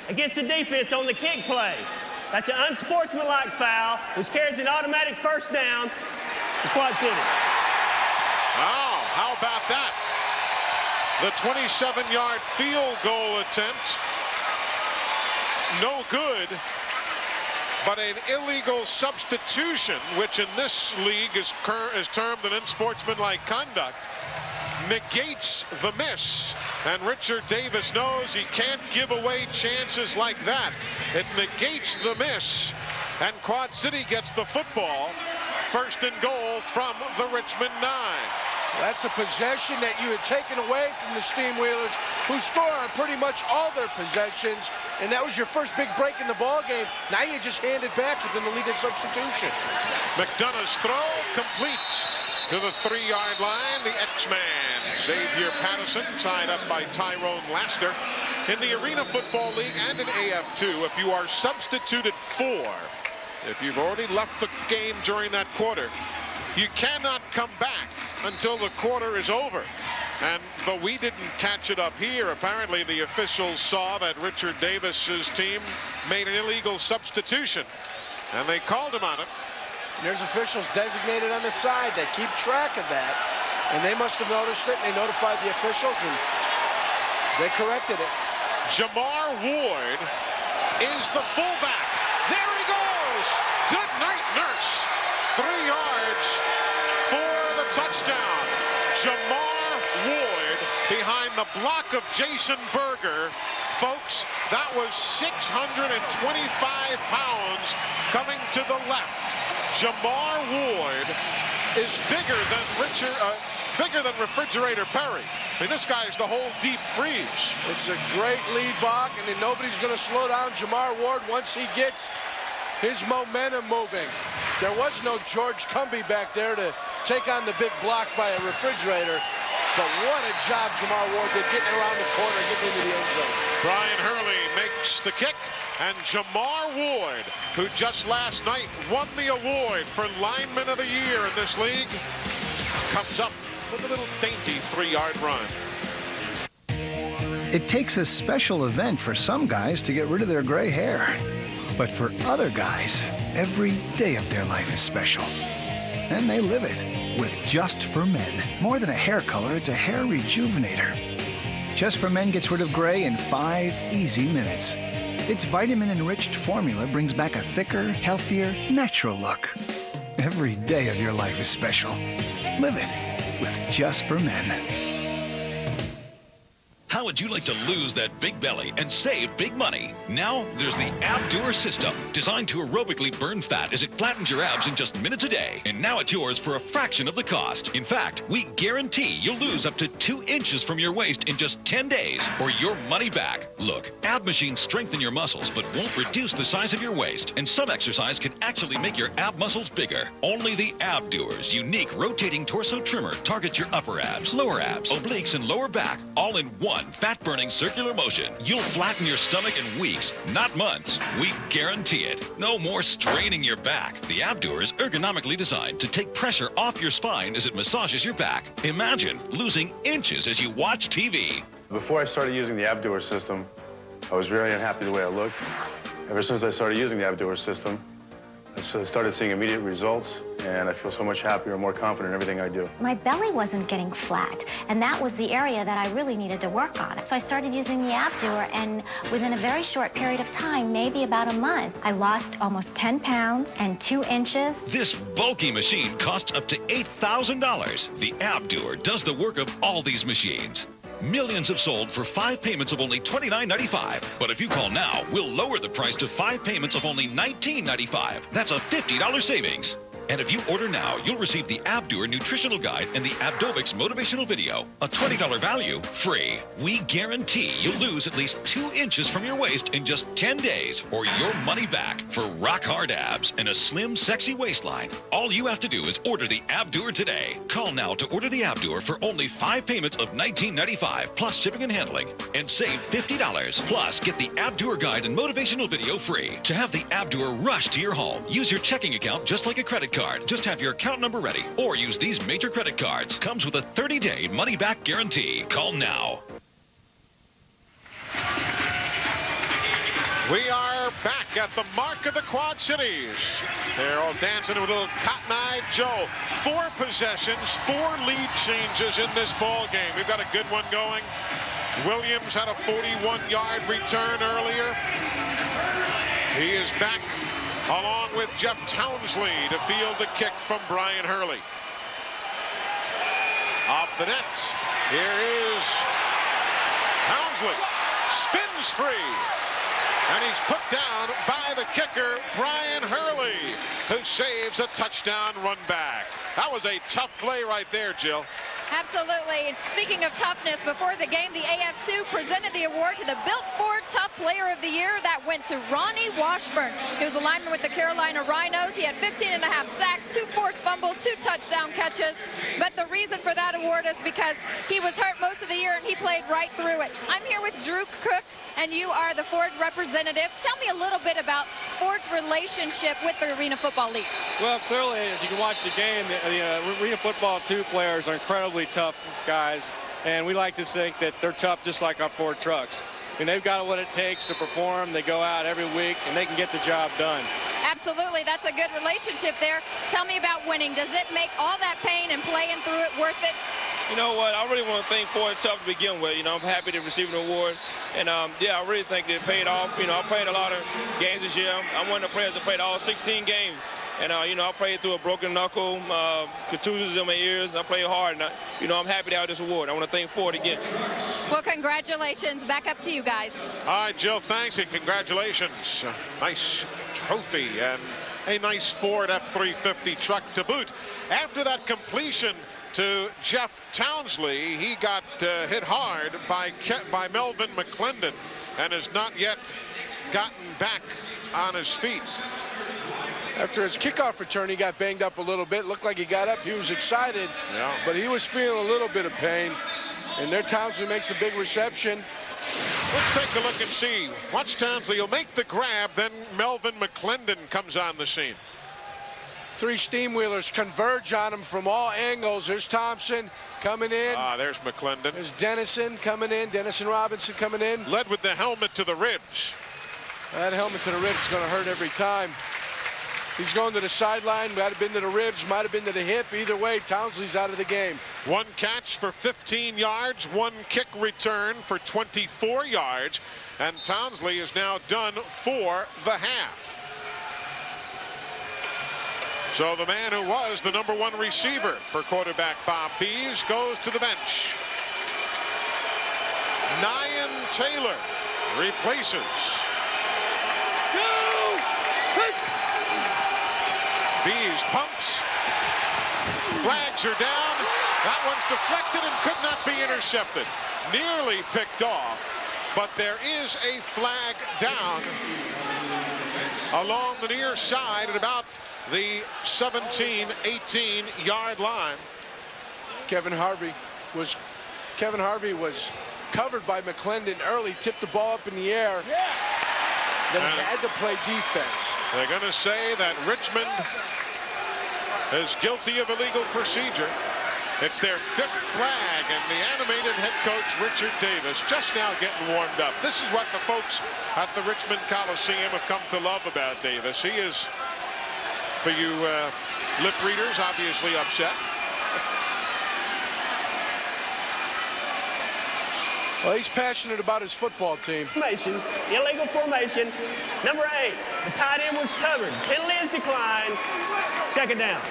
against the defense on the kick play. That's an unsportsmanlike foul, which carries an automatic first down to Quad City. Oh, how about that? The 27-yard field goal attempt. No good. But an illegal substitution, which in this league is termed an unsportsmanlike conduct, negates the miss. And Richard Davis knows he can't give away chances like that. It negates the miss. And Quad City gets the football. First and goal from the Richmond 9. That's a possession that you had taken away from the Steamwheelers, who score on pretty much all their possessions, and that was your first big break in the ball game. Now you just hand it back with an illegal substitution. McDonough's throw complete to the 3-yard line. The X-Man, Xavier Patterson, tied up by Tyrone Laster. In the Arena Football League and in AF2, if you are substituted for, if you've already left the game during that quarter, you cannot come back until the quarter is over. And though we didn't catch it up here, apparently the officials saw that Richard Davis's team made an illegal substitution, and they called him on it. There's officials designated on the side that keep track of that, and they must have noticed it. They notified the officials, and they corrected it. Jamar Ward is the fullback. There he goes. Good night, nurse. 3 yards for the touchdown. Jamar Ward behind the block of Jason Berger. Folks, that was 625 pounds coming to the left. Jamar Ward is bigger than Refrigerator Perry. I mean, this guy's the whole deep freeze. It's a great lead block, and then nobody's going to slow down Jamar Ward once he gets his momentum moving. There was no George Cumbie back there to take on the big block by a Refrigerator. But what a job Jamar Ward did getting around the corner, getting into the end zone. Brian Hurley makes the kick, and Jamar Ward, who just last night won the award for Lineman of the Year in this league, comes up with a little dainty 3-yard run. It takes a special event for some guys to get rid of their gray hair. But for other guys, every day of their life is special. And they live it with Just for Men. More than a hair color, it's a hair rejuvenator. Just for Men gets rid of gray in 5 easy minutes. Its vitamin-enriched formula brings back a thicker, healthier, natural look. Every day of your life is special. Live it with Just for Men. How would you like to lose that big belly and save big money? Now, there's the AF2 system, designed to aerobically burn fat as it flattens your abs in just minutes a day. And now it's yours for a fraction of the cost. In fact, we guarantee you'll lose up to 2 inches from your waist in just 10 days, or your money back. Look, ab machines strengthen your muscles, but won't reduce the size of your waist. And some exercise can actually make your ab muscles bigger. Only the AF2's unique rotating torso trimmer targets your upper abs, lower abs, obliques, and lower back, all in one fat-burning circular motion. You'll flatten your stomach in weeks, not months. We guarantee it. No more straining your back. The AF2 is ergonomically designed to take pressure off your spine as it massages your back. Imagine losing inches as you watch TV. Before I started using the AF2 system, I was very unhappy the way I looked. Ever since I started using the AF2 system, I started seeing immediate results, and I feel so much happier and more confident in everything I do. My belly wasn't getting flat, and that was the area that I really needed to work on. So I started using the AF2, and within a very short period of time, maybe about a month, I lost almost 10 pounds and 2 inches. This bulky machine costs up to $8,000. The AF2 does the work of all these machines. Millions have sold for 5 payments of only $29.95. But if you call now, we'll lower the price to 5 payments of only $19.95. That's a $50 savings. And if you order now, you'll receive the AF2 nutritional guide and the Abdomics motivational video. A $20 value, free. We guarantee you'll lose at least 2 inches from your waist in just 10 days, or your money back. For rock-hard abs and a slim, sexy waistline, all you have to do is order the AF2 today. Call now to order the AF2 for only 5 payments of $19.95, plus shipping and handling, and save $50. Plus, get the AF2 guide and motivational video free. To have the AF2 rush to your home, use your checking account just like a credit card. Just have your account number ready, or use these major credit cards. Comes with a 30-day money-back guarantee. Call now. We are back at the mark of the Quad Cities. They're all dancing with a little Cotton Eye Joe. 4 possessions, 4 lead changes in this ball game. We've got a good one going. Williams had a 41-yard return earlier. He is back along with Jeff Townsley to field the kick from Brian Hurley. Off the net, here is Townsley. Spins free. And he's put down by the kicker, Brian Hurley, who saves a touchdown run back. That was a tough play right there, Jill. Absolutely. Speaking of toughness, before the game, the AF2 presented the award to the Built Ford Tough Player of the Year. That went to Ronnie Washburn. He was a lineman with the Carolina Rhinos. He had 15.5 sacks, 2 forced fumbles, 2 touchdown catches. But the reason for that award is because he was hurt most of the year and he played right through it. I'm here with Drew Cook, and you are the Ford representative. Tell me a little bit about Ford's relationship with the Arena Football League. Well, clearly, as you can watch the game, the Arena Football 2 players are incredibly tough guys, and we like to think that they're tough just like our Ford trucks. I mean, they've got what it takes to perform. They go out every week, and they can get the job done. Absolutely. That's a good relationship there. Tell me about winning. Does it make all that pain and playing through it worth it? You know what? I really want to thank Ford Tough to begin with. You know, I'm happy to receive an award. And, yeah, I really think it paid off. You know, I played a lot of games this year. I'm one of the players that played all 16 games. And, you know, I played through a broken knuckle, contusions in my ears. I played hard. And, you know, I'm happy to have this award. I want to thank Ford again. Well, congratulations. Back up to you guys. All right, Jill, thanks and congratulations. Nice trophy and a nice Ford F-350 truck to boot. After that completion to Jeff Townsley, he got hit hard by Melvin McClendon and has not yet gotten back on his feet. After his kickoff return, he got banged up a little bit. Looked like he got up. He was excited, but he was feeling a little bit of pain. And there Townsley makes a big reception. Let's take a look and see. Watch Townsley. He'll make the grab. Then Melvin McClendon comes on the scene. 3 Steamwheelers converge on him from all angles. There's Thompson coming in. There's McClendon. There's Dennison coming in. Dennison Robinson coming in. Led with the helmet to the ribs. That helmet to the ribs is going to hurt every time. He's going to the sideline. Might have been to the ribs. Might have been to the hip. Either way, Townsley's out of the game. 1 catch for 15 yards. 1 kick return for 24 yards. And Townsley is now done for the half. So the man who was the #1 receiver for quarterback Bob Pease goes to the bench. Ryan Taylor replaces. Bees pumps. Flags are down. That one's deflected and could not be intercepted. Nearly picked off, but there is a flag down along the near side at about the 17, 18-yard line. Kevin Harvey was covered by McClendon early, tipped the ball up in the air. Then he had to play defense. They're going to say that Richmond is guilty of illegal procedure. It's their 5th flag, and the animated head coach, Richard Davis, just now getting warmed up. This is what the folks at the Richmond Coliseum have come to love about Davis. He is, for you lip readers, obviously upset. Well, he's passionate about his football team. Formation, illegal formation. Number 8, the tight end was covered. Penalty is declined. 2nd down.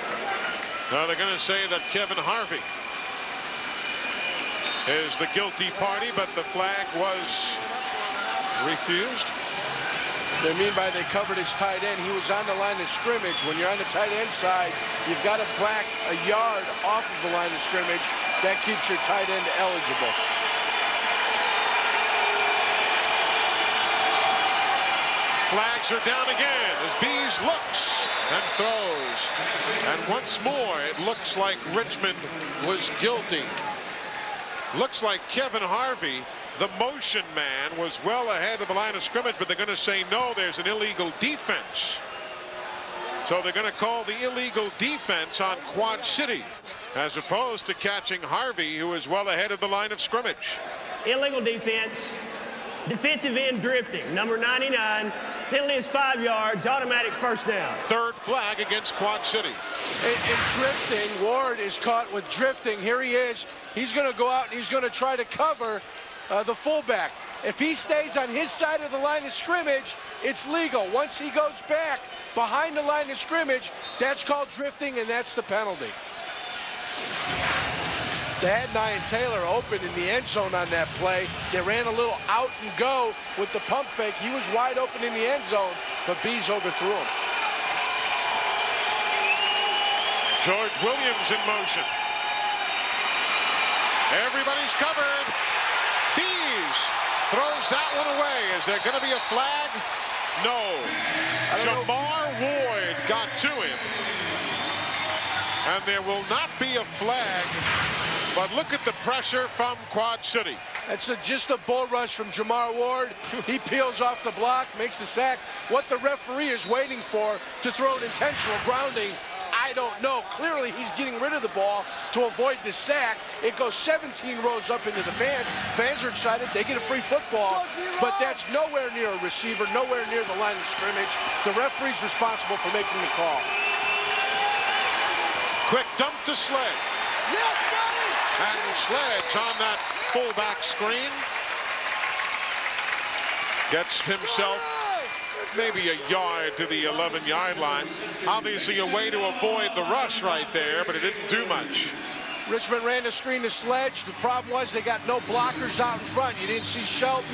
Now they're going to say that Kevin Harvey is the guilty party, but the flag was refused. They mean by they covered his tight end. He was on the line of scrimmage. When you're on the tight end side, you've got to back a yard off of the line of scrimmage. That keeps your tight end eligible. Flags are down again as Bees looks and throws. And once more, it looks like Richmond was guilty. Looks like Kevin Harvey, the motion man, was well ahead of the line of scrimmage, but they're going to say, no, there's an illegal defense. So they're going to call the illegal defense on Quad City, as opposed to catching Harvey, who is well ahead of the line of scrimmage. Illegal defense. Defensive end drifting. Number 99. Penalty is 5 yards. Automatic 1st down. 3rd flag against Quad City. In drifting, Ward is caught with drifting. Here he is. He's going to go out and he's going to try to cover the fullback. If he stays on his side of the line of scrimmage, it's legal. Once he goes back behind the line of scrimmage, that's called drifting, and that's the penalty. They had Ryan Taylor open in the end zone on that play. They ran a little out and go with the pump fake. He was wide open in the end zone, but Bees overthrew him. George Williams in motion. Everybody's covered. Bees throws that one away. Is there going to be a flag? No. Jamar Ward got to him. And there will not be a flag. But look at the pressure from Quad City. That's just a bull rush from Jamar Ward. He peels off the block, makes the sack. What the referee is waiting for to throw an intentional grounding, I don't know. Clearly, he's getting rid of the ball to avoid the sack. It goes 17 rows up into the fans. Fans are excited. They get a free football. But that's nowhere near a receiver, nowhere near the line of scrimmage. The referee's responsible for making the call. Quick dump to Sledge. And Sledge on that fullback screen gets himself maybe a yard to the 11-yard line. Obviously a way to avoid the rush right there, but it didn't do much. Richmond ran the screen to Sledge. The problem was they got no blockers out in front. You didn't see Shelton.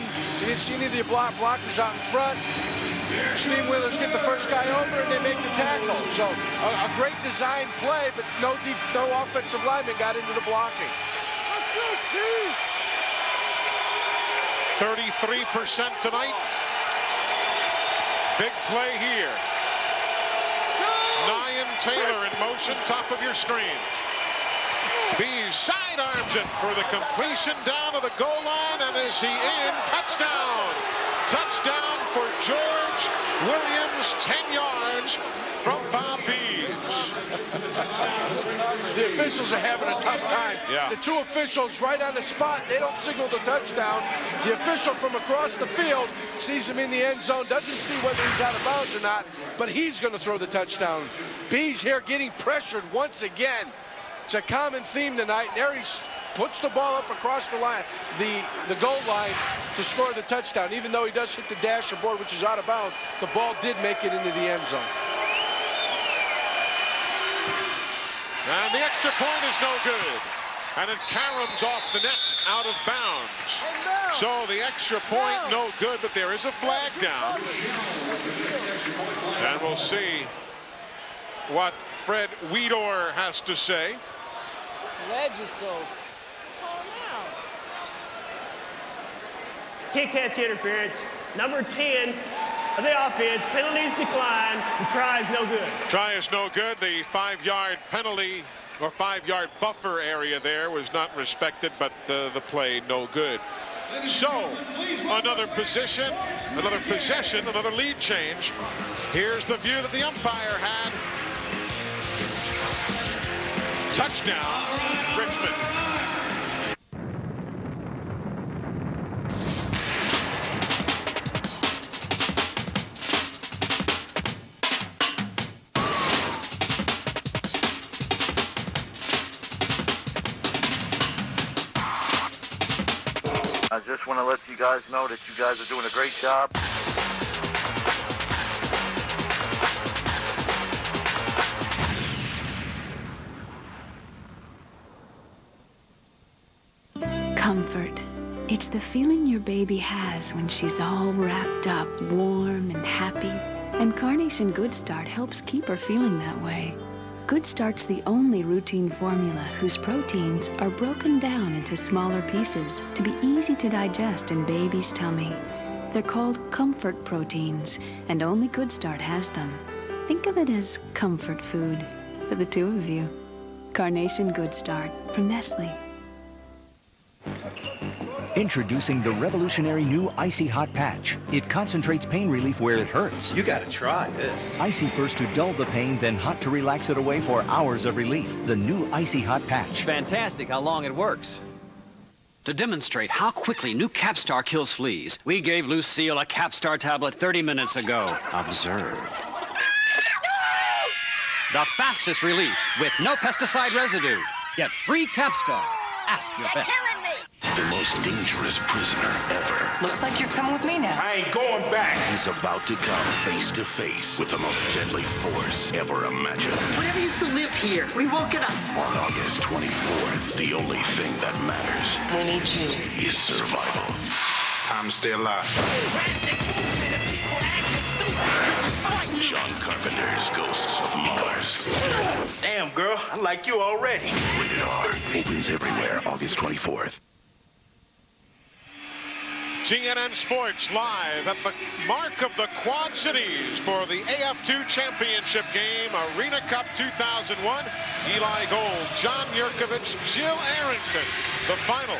You didn't see any of the blockers out in front. Steamwheelers get the first guy over and they make the tackle. So a great design play, but no offensive lineman got into the blocking. 33% tonight. Big play here. Ryan Taylor in motion, top of your screen. Bees sidearms it for the completion down to the goal line, and is he in? Touchdown! Touchdown for George Williams, 10 yards from Bob Bees. The officials are having a tough time. Yeah. The two officials right on the spot, they don't signal the touchdown. The official from across the field sees him in the end zone, doesn't see whether he's out of bounds or not, but he's going to throw the touchdown. Bees here getting pressured once again. It's a common theme tonight. There he puts the ball up across the line, the goal line to score the touchdown. Even though he does hit the dasher board, which is out of bounds, the ball did make it into the end zone. And the extra point is no good. and it caroms off the net out of bounds. So the extra point, no good, but there is a flag down. And we'll see what Fred Weedor has to say. Sledge is so... Kick catch interference. Number 10 of the offense. Penalties decline. The try is no good. Try is no good. The 5-yard penalty or 5-yard buffer area there was not respected, but the play no good. So another possession, another lead change. Here's the view that the umpire had. Touchdown, Richmond. I just want to let you guys know that you guys are doing a great job. Comfort. It's the feeling your baby has when she's all wrapped up, warm and happy. And Carnation Good Start helps keep her feeling that way. Good Start's the only routine formula whose proteins are broken down into smaller pieces to be easy to digest in baby's tummy. They're called comfort proteins, and only Good Start has them. Think of it as comfort food for the two of you. Carnation Good Start from Nestle. Introducing the revolutionary new Icy Hot Patch. It concentrates pain relief where it hurts. You gotta try this. Icy first to dull the pain, then hot to relax it away for hours of relief. The new Icy Hot Patch. Fantastic how long it works. To demonstrate how quickly new Capstar kills fleas, we gave Lucille a Capstar tablet 30 minutes ago. Observe. The fastest relief with no pesticide residue. Get free Capstar. Ask your vet. The most dangerous prisoner ever. Looks like you're coming with me now. I ain't going back. He's about to come face to face with the most deadly force ever imagined. Whatever used to live here, we woke it up. On August 24th, the only thing that matters We need you. is survival. I'm still alive. John Carpenter's Ghosts of Mars. Damn, girl, I like you already. Rated R. Opens everywhere August 24th. CNN Sports live at the mark of the Quad Cities for the AF2 championship game, ArenaCup 2001. Eli Gold, John Yurkovich, Jill Arrington. The final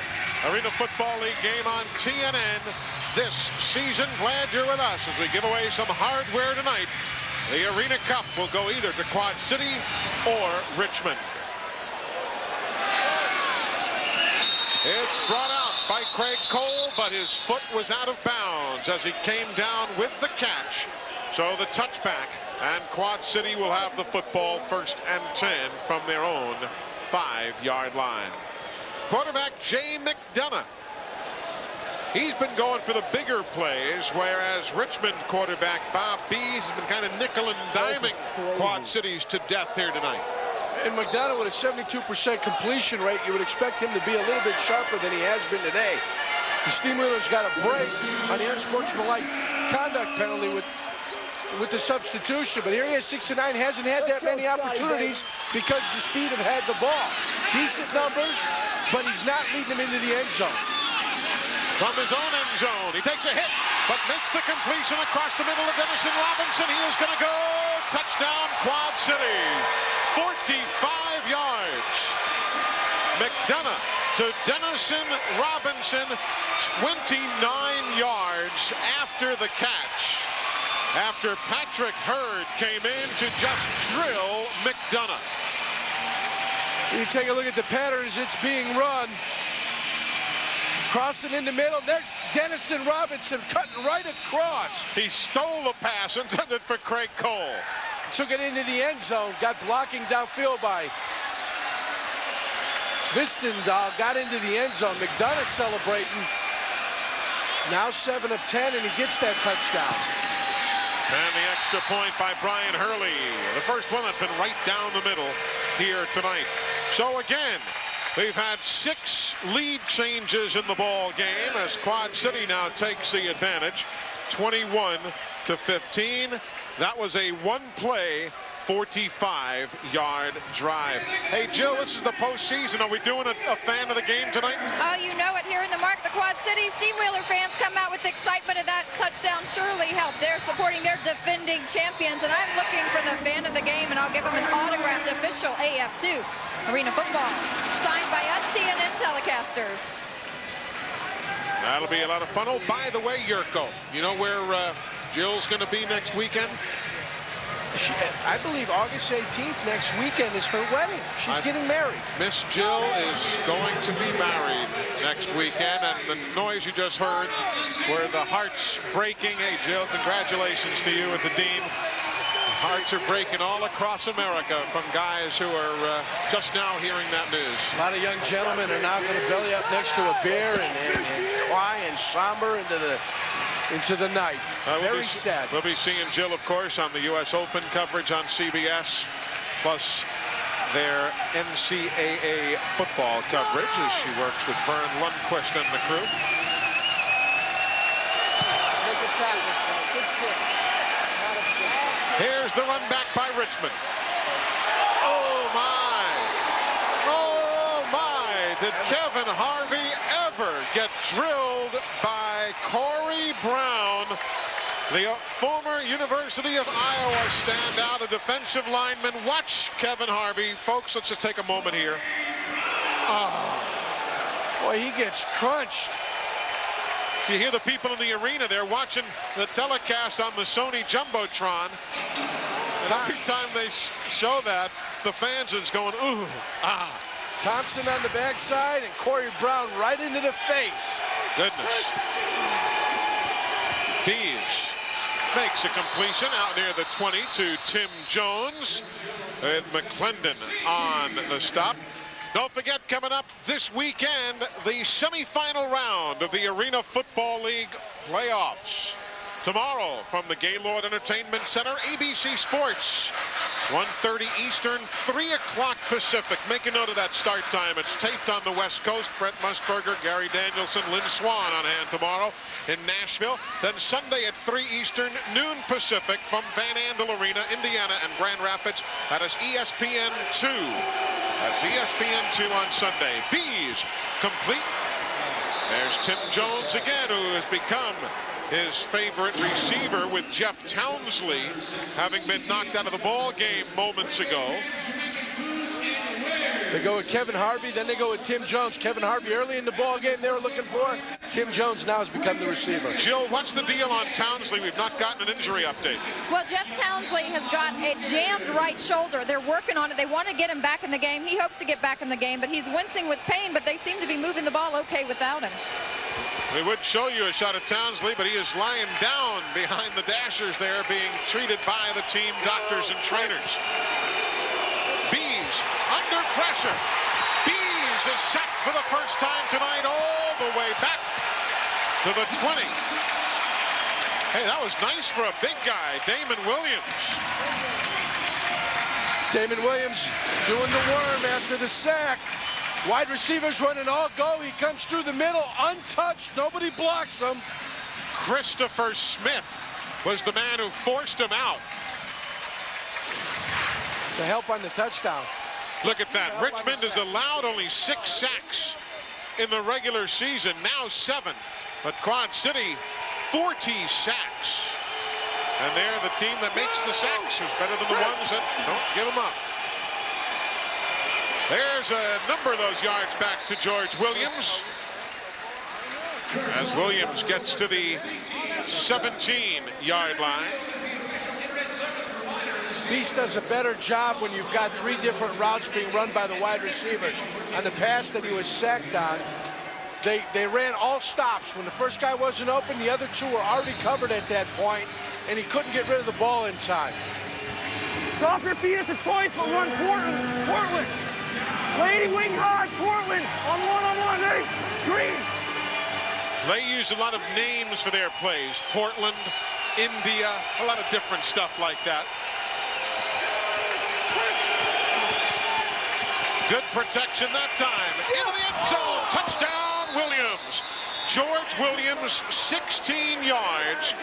Arena Football League game on TNN this season. Glad you're with us as we give away some hardware tonight. The ArenaCup will go either to Quad City or Richmond. It's brought out by Craig Cole, but his foot was out of bounds as he came down with the catch. So the touchback, and Quad City will have the football 1st and 10 from their own 5-yard line. Quarterback Jay McDonough. He's been going for the bigger plays, whereas Richmond quarterback Bob Bees has been kind of nickel and diming Quad Cities to death here tonight. And McDonough with a 72% completion rate, you would expect him to be a little bit sharper than he has been today. The Steamwheelers got a break on the unsportsmanlike conduct penalty with the substitution, but here he is, 6'9", hasn't had that many opportunities because the speed have had the ball. Decent numbers, but he's not leading them into the end zone. From his own end zone, he takes a hit, but makes the completion across the middle of Dennison Robinson. He is going to go. Touchdown, Quad City. 45 yards. McDonough to Dennison Robinson, 29 yards after the catch. After Patrick Hurd came in to just drill McDonough. You take a look at the patterns, it's being run. Crossing in the middle, there's Dennison Robinson cutting right across. He stole the pass intended for Craig Cole. Took it into the end zone, got blocking downfield by Vistendahl, got into the end zone. McDonough celebrating. Now 7 of 10, and he gets that touchdown. And the extra point by Brian Hurley. The first one that's been right down the middle here tonight. So again, We've had 6 lead changes in the ball game as Quad City now takes the advantage, 21-15. That was a one-play, 45-yard drive. Hey, Jill, this is the postseason. Are we doing a fan of the game tonight? Oh, you know it. Here in the Mark, the Quad City Steamwheeler fans come out with excitement, and that touchdown surely helped. They're supporting their defending champions, and I'm looking for the fan of the game, and I'll give them an autographed official AF2 Arena Football, signed by us TNN telecasters. That'll be a lot of fun. Oh, by the way, Yurko, you know where Jill's going to be next weekend? I believe August 18th next weekend is her wedding. She's getting married. Miss Jill is going to be married next weekend, and the noise you just heard were the hearts breaking. Hey, Jill, congratulations to you at the Dean. Hearts are breaking all across America from guys who are just now hearing that news. A lot of young gentlemen are now going to belly up next to a beer and cry and somber into the night. Very sad. We'll be seeing Jill, of course, on the U.S. Open coverage on CBS, plus their NCAA football coverage as she works with Vern Lundquist and the crew. Here's the run back by Richmond. Oh, my. Oh, my. Did Kevin Harvey ever get drilled by Corey Brown, the former University of Iowa standout, a defensive lineman? Watch Kevin Harvey. Folks, let's just take a moment here. Oh. Boy, he gets crunched. You hear the people in the arena. They're watching the telecast on the Sony Jumbotron. And every time they show that, the fans is going, ooh, ah. Thompson on the backside and Corey Brown right into the face. Goodness. Dees makes a completion out near the 20 to Tim Jones with McClendon on the stop. Don't forget, coming up this weekend, the semifinal round of the Arena Football League playoffs. Tomorrow from the Gaylord Entertainment Center, ABC Sports, 1:30 Eastern, 3 o'clock Pacific. Make a note of that start time. It's taped on the West Coast. Brent Musburger, Gary Danielson, Lynn Swan on hand tomorrow in Nashville. Then Sunday at 3 Eastern, noon Pacific from Van Andel Arena, Indiana and Grand Rapids. That is ESPN2. That's ESPN2 on Sunday. Bees complete. There's Tim Jones again, who has become his favorite receiver with Jeff Townsley having been knocked out of the ball game moments ago. They go with Kevin Harvey, then they go with Tim Jones. Kevin Harvey early in the ball game they were looking for. Tim Jones now has become the receiver. Jill, what's the deal on Townsley? We've not gotten an injury update. Well, Jeff Townsley has got a jammed right shoulder. They're working on it. They want to get him back in the game. He hopes to get back in the game, but he's wincing with pain, but they seem to be moving the ball okay without him. We would show you a shot of Townsley, but he is lying down behind the dashers there, being treated by the team doctors and trainers. Bees under pressure. Bees is sacked for the first time tonight, all the way back to the 20. Hey, that was nice for a big guy, Damon Williams. Damon Williams doing the worm after the sack. Wide receivers running all go. He comes through the middle, untouched. Nobody blocks him. Christopher Smith was the man who forced him out. The help on the touchdown. Look at that. Richmond has allowed only 6 sacks in the regular season, now 7. But Quad City, 40 sacks. And they're the team that makes the sacks, who's better than the ones that don't give them up. There's a number of those yards back to George Williams. As Williams gets to the 17-yard line. Beast does a better job when you've got 3 different routes being run by the wide receivers. On the pass that he was sacked on, they ran all stops. When the first guy wasn't open, the other 2 were already covered at that point, and he couldn't get rid of the ball in time. Drop your feet at the choice, but run Portland. Lady wing hard, Portland on one-on-one, ready, green. They use a lot of names for their plays. Portland, India, a lot of different stuff like that. Good protection that time. Into the end zone. Touchdown, Williams. George Williams, 16 yards.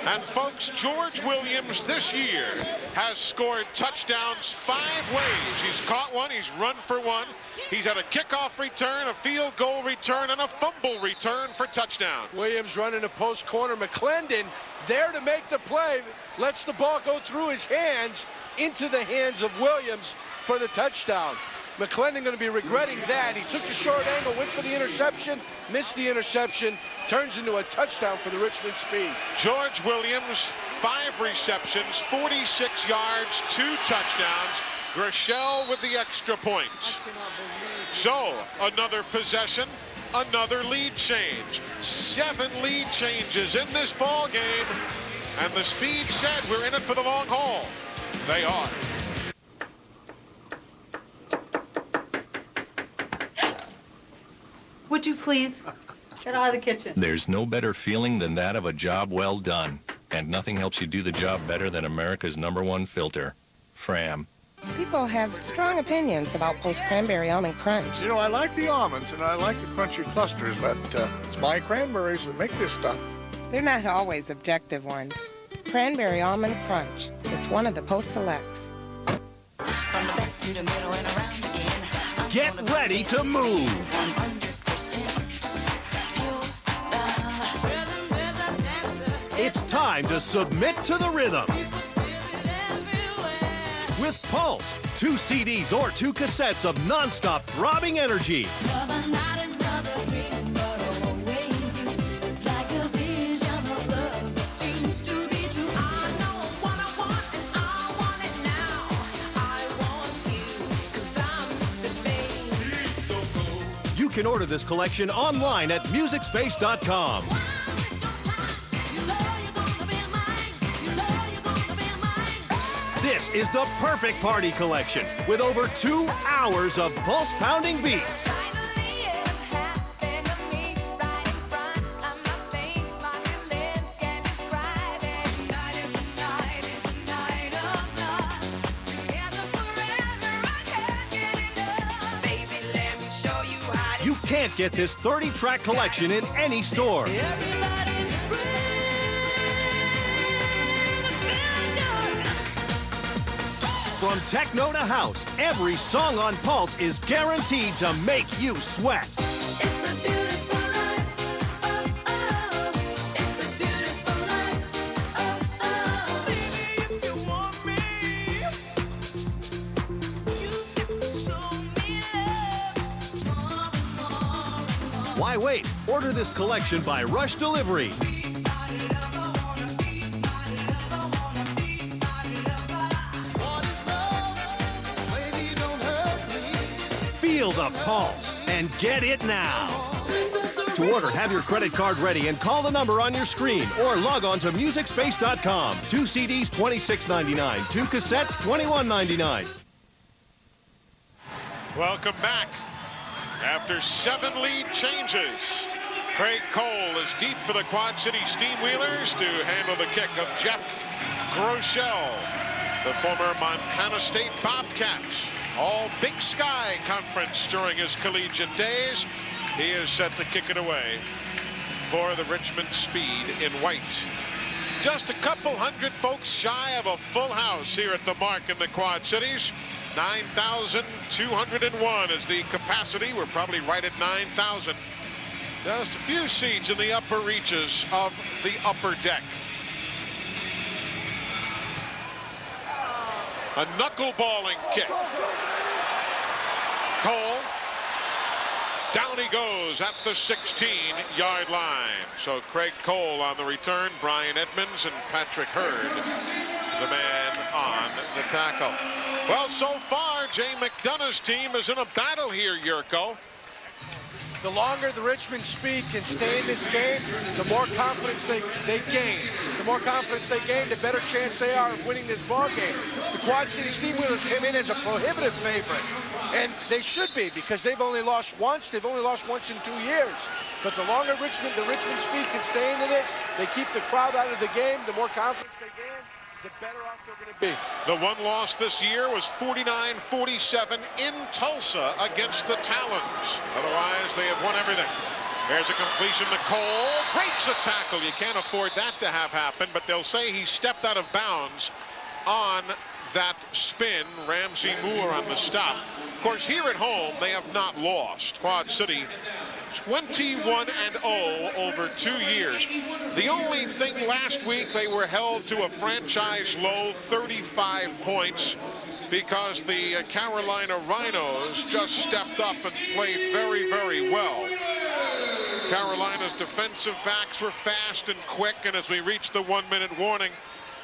And folks, George Williams this year has scored touchdowns 5 ways. He's caught one, he's run for one. He's had a kickoff return, a field goal return, and a fumble return for touchdown. Williams running a post corner. McClendon there to make the play. Lets the ball go through his hands into the hands of Williams for the touchdown. McClendon going to be regretting that. He took the short angle, went for the interception, missed the interception, turns into a touchdown for the Richmond Speed. George Williams, 5 receptions, 46 yards, 2 touchdowns. Grishel with the extra points. So, another possession, another lead change. 7 lead changes in this ball game. And the Speed said we're in it for the long haul. They are. Would you please get out of the kitchen? There's no better feeling than that of a job well done. And nothing helps you do the job better than America's #1 filter, Fram. People have strong opinions about Post Cranberry Almond Crunch. You know, I like the almonds and I like the crunchy clusters, but it's my cranberries that make this stuff. They're not always objective ones. Cranberry Almond Crunch. It's one of the Post Selects. Get ready to move. It's time to submit to the rhythm. With Pulse, 2 CDs or 2 cassettes of non-stop throbbing energy. You can order this collection online at MusicSpace.com. This is the perfect party collection with over 2 hours of pulse-pounding beats. You can't get this 30-track collection in any store. From techno to house, every song on Pulse is guaranteed to make you sweat. Why wait? Order this collection by Rush Delivery. Feel the pulse and get it now. To order, have your credit card ready and call the number on your screen or log on to MusicSpace.com. 2 CDs, $26.99. 2 cassettes, $21.99. Welcome back. After 7 lead changes, Craig Cole is deep for the Quad City Steamwheelers to handle the kick of Jeff Groeschel, the former Montana State Bobcats. All Big Sky Conference during his collegiate days. He is set to kick it away for the Richmond Speed in white. Just a couple hundred folks shy of a full house here at the Mark in the Quad Cities. 9,201 is the capacity. We're probably right at 9,000. Just a few seats in the upper reaches of the upper deck. A knuckleballing kick. Cole. Down he goes at the 16-yard line. So Craig Cole on the return, Brian Edmonds and Patrick Hurd, the man on the tackle. Well, so far, Jay McDonough's team is in a battle here, Yurko. The longer the Richmond Speed can stay in this game, the more confidence they gain. The more confidence they gain, the better chance they are of winning this ball game. The Quad City Steamwheelers came in as a prohibitive favorite, and they should be because they've only lost once. They've only lost once in 2 years. But the longer the Richmond Speed can stay into this, they keep the crowd out of the game, the more confidence they gain, the better off they're going to be. The one loss this year was 49-47 in Tulsa against the Talons. Otherwise, they have won everything. There's a completion to Cole. Breaks a tackle. You can't afford that to have happen, but they'll say he stepped out of bounds on that spin. Ramsey Moore on the stop. Of course, here at home, they have not lost. Quad City 21-0 over 2 years. The only thing last week, they were held to a franchise low 35 points because the Carolina Rhinos just stepped up and played very, very well. Carolina's defensive backs were fast and quick, and as we reached the 1-minute warning,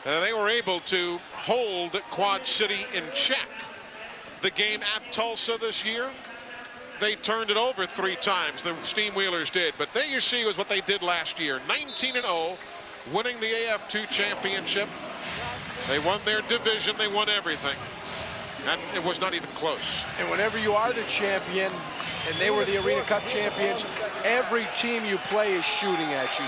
they were able to hold Quad City in check. The game at Tulsa this year, they turned it over 3 times. The Steamwheelers did, but there you see was what they did last year. 19-0, winning the AF2 championship. They won their division. They won everything, and it was not even close. And whenever you are the champion, and they were the ArenaCup champions, every team you play is shooting at you.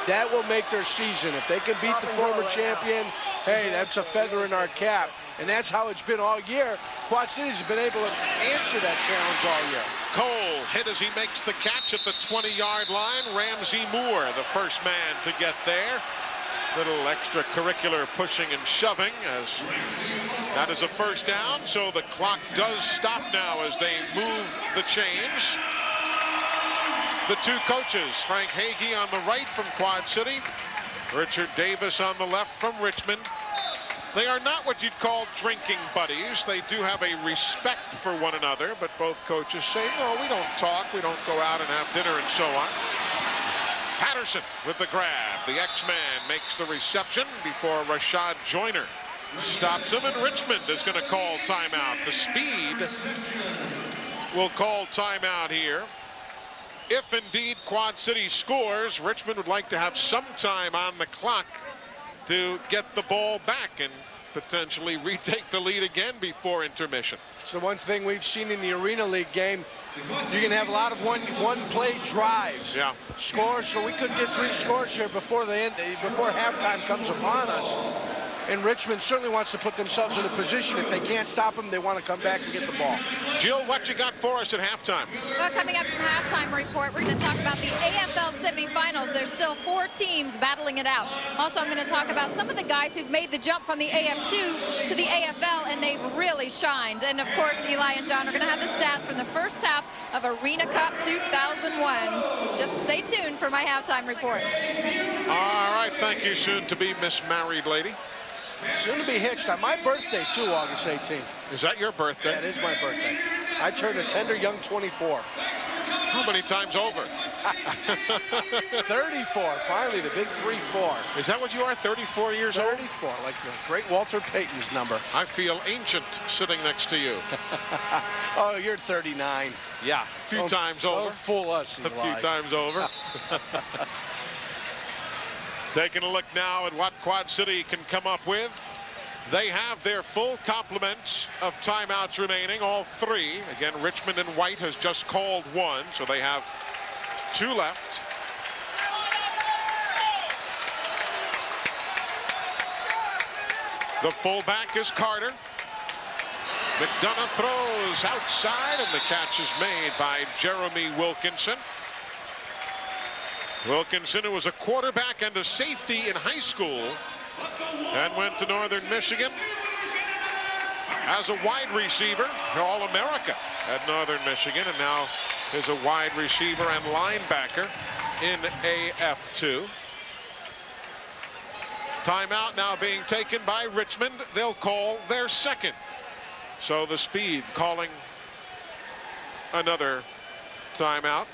That will make their season. If they can beat the former champion, hey, that's a feather in our cap. And that's how it's been all year. Quad Cities have been able to answer that challenge all year. Cole hit as he makes the catch at the 20-yard line. Ramsey Moore, the first man to get there. Little extracurricular pushing and shoving as that is a first down. So the clock does stop now as they move the chains. The two coaches, Frank Hagee on the right from Quad City, Richard Davis on the left from Richmond. They are not what you'd call drinking buddies. They do have a respect for one another, but both coaches say, no, we don't talk, we don't go out and have dinner and so on. Patterson with the grab. The X-Man makes the reception before Rashad Joyner stops him, and Richmond is going to call timeout. The Speed will call timeout here. If indeed Quad City scores, Richmond would like to have some time on the clock to get the ball back and potentially retake the lead again before intermission. It's the one thing we've seen in the Arena League game. You can have a lot of one-play drives. Yeah. Scores, so we could get 3 scores here before halftime comes upon us. And Richmond certainly wants to put themselves in a position. If they can't stop them, they want to come back and get the ball. Jill, what you got for us at halftime? Well, coming up from halftime report, we're going to talk about the AFL semifinals. There's still 4 teams battling it out. Also, I'm going to talk about some of the guys who've made the jump from the AF2 to the AFL, and they've really shined. And, of course, Eli and John are going to have the stats from the first half of ArenaCup 2001. Just stay tuned for my halftime report. All right, thank you, soon-to-be Miss Married Lady. Soon to be hitched on my birthday, too, August 18th. Is that your birthday? That is my birthday. I turned a tender young 24. How many times over? 34. Finally, the big 3-4. Is that what you are, 34 years 34, old? 34, like the great Walter Payton's number. I feel ancient sitting next to you. Oh, you're 39. Yeah, a few times over. Don't fool us, Eli. A few times over. Taking a look now at what Quad City can come up with. They have their full complement of timeouts remaining, all 3. Again, Richmond and White has just called 1, so they have 2 left. The fullback is Carter. McDonough throws outside, and the catch is made by Jeremy Wilkinson. Wilkinson, who was a quarterback and a safety in high school and went to Northern Michigan as a wide receiver, All-America at Northern Michigan, and now is a wide receiver and linebacker in AF2. Timeout now being taken by Richmond. They'll call their second. So the Speed calling another timeout.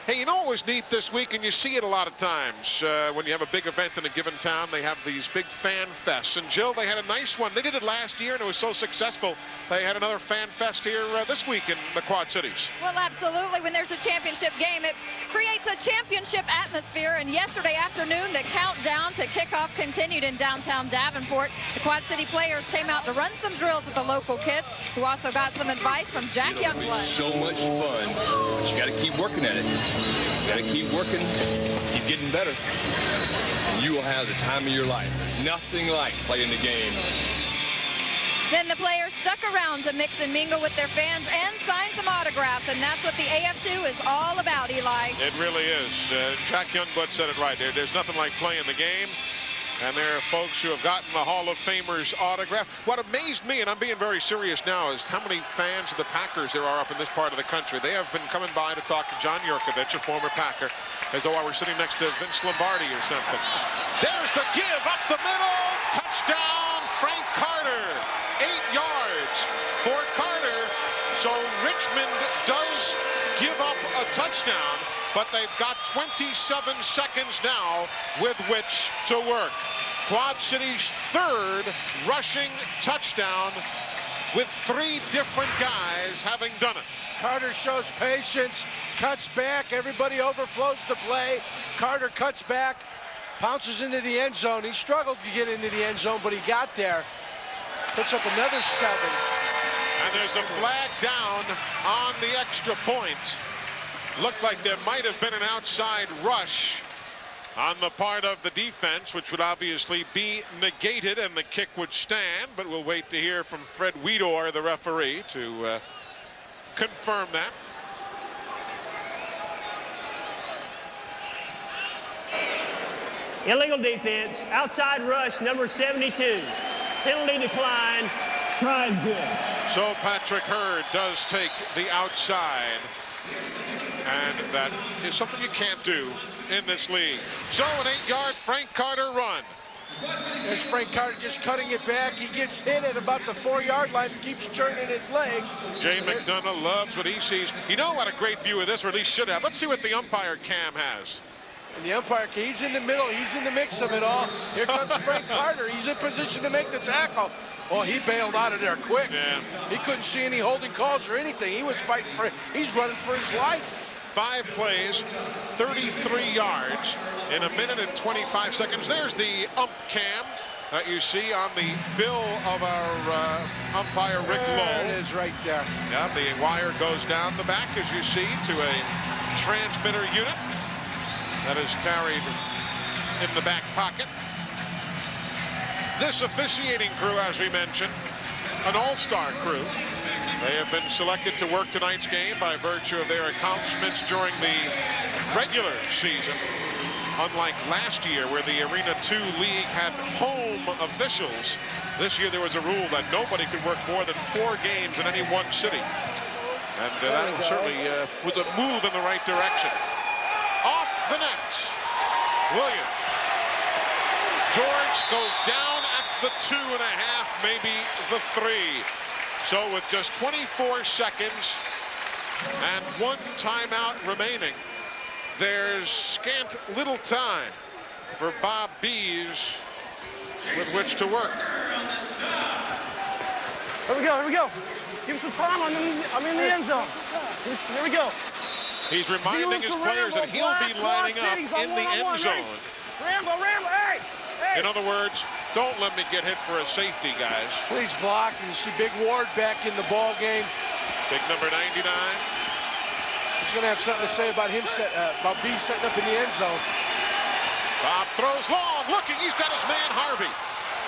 Hey, you know what was neat this week, and you see it a lot of times when you have a big event in a given town, they have these big fan fests. And Jill, they had a nice one. They did it last year, and it was so successful. They had another fan fest here this week in the Quad Cities. Well, absolutely. When there's a championship game, it creates a championship atmosphere. And yesterday afternoon, the countdown to kickoff continued in downtown Davenport. The Quad City players came out to run some drills with the local kids, who also got some advice from Jack Youngblood. So much fun, but you got to keep working at it. You got to keep working, keep getting better. You will have the time of your life. There's nothing like playing the game. Then the players stuck around to mix and mingle with their fans and sign some autographs, and that's what the AF2 is all about, Eli. It really is. Jack Youngblood said it right. There's nothing like playing the game. And there are folks who have gotten the Hall of Famers autograph. What amazed me, and I'm being very serious now, is how many fans of the Packers there are up in this part of the country. They have been coming by to talk to John Yurkovich, a former Packer, as though I were sitting next to Vince Lombardi or something. There's the give up the middle. Touchdown, Frank Carter. 8 yards for Carter. So Richmond does give up a touchdown, but they've got 27 seconds now with which to work. Quad City's 3rd rushing touchdown with 3 different guys having done it. Carter shows patience, cuts back, everybody overflows the play. Carter cuts back, pounces into the end zone. He struggled to get into the end zone, but he got there. Puts up another 7. And there's a flag down on the extra point. Looked like there might have been an outside rush on the part of the defense, which would obviously be negated and the kick would stand, but we'll wait to hear from Fred Weedor, the referee, to confirm that. Illegal defense, outside rush, number 72. Penalty decline, try good. So Patrick Hurd does take the outside, and that is something you can't do in this league. So an 8-yard Frank Carter run. There's Frank Carter just cutting it back. He gets hit at about the 4-yard line and keeps churning his leg. Jay McDonough loves what he sees. You know what, a great view of this, or at least should have. Let's see what the umpire cam has. And the umpire, he's in the middle. He's in the mix of it all. Here comes Frank Carter. He's in position to make the tackle. Well, he bailed out of there quick. Yeah. He couldn't see any holding calls or anything. He was fighting for it. He's running for his life. 5 plays, 33 yards in 1 minute and 25 seconds. There's the ump cam that you see on the bill of our umpire, Rick Lowe. There it is right there. Yeah, the wire goes down the back, as you see, to a transmitter unit that is carried in the back pocket. This officiating crew, as we mentioned, an all-star crew. They have been selected to work tonight's game by virtue of their accomplishments during the regular season. Unlike last year, where the Arena 2 League had home officials, this year there was a rule that nobody could work more than 4 games in any one city. And that certainly was a move in the right direction. Off the net, Williams. George goes down at the 2.5, maybe the 3. So with just 24 seconds and 1 timeout remaining, there's scant little time for Bob Bees with which to work. Here we go, here we go. Give him some time, I'm in the end zone. Here we go. He's reminding his players that he'll be lining up in the end zone. Rambo, hey! In other words, don't let me get hit for a safety, guys. Please block. And you see Big Ward back in the ball game. Big number 99. He's going to have something to say about him, about Bees setting up in the end zone. Bob throws long, looking. He's got his man Harvey.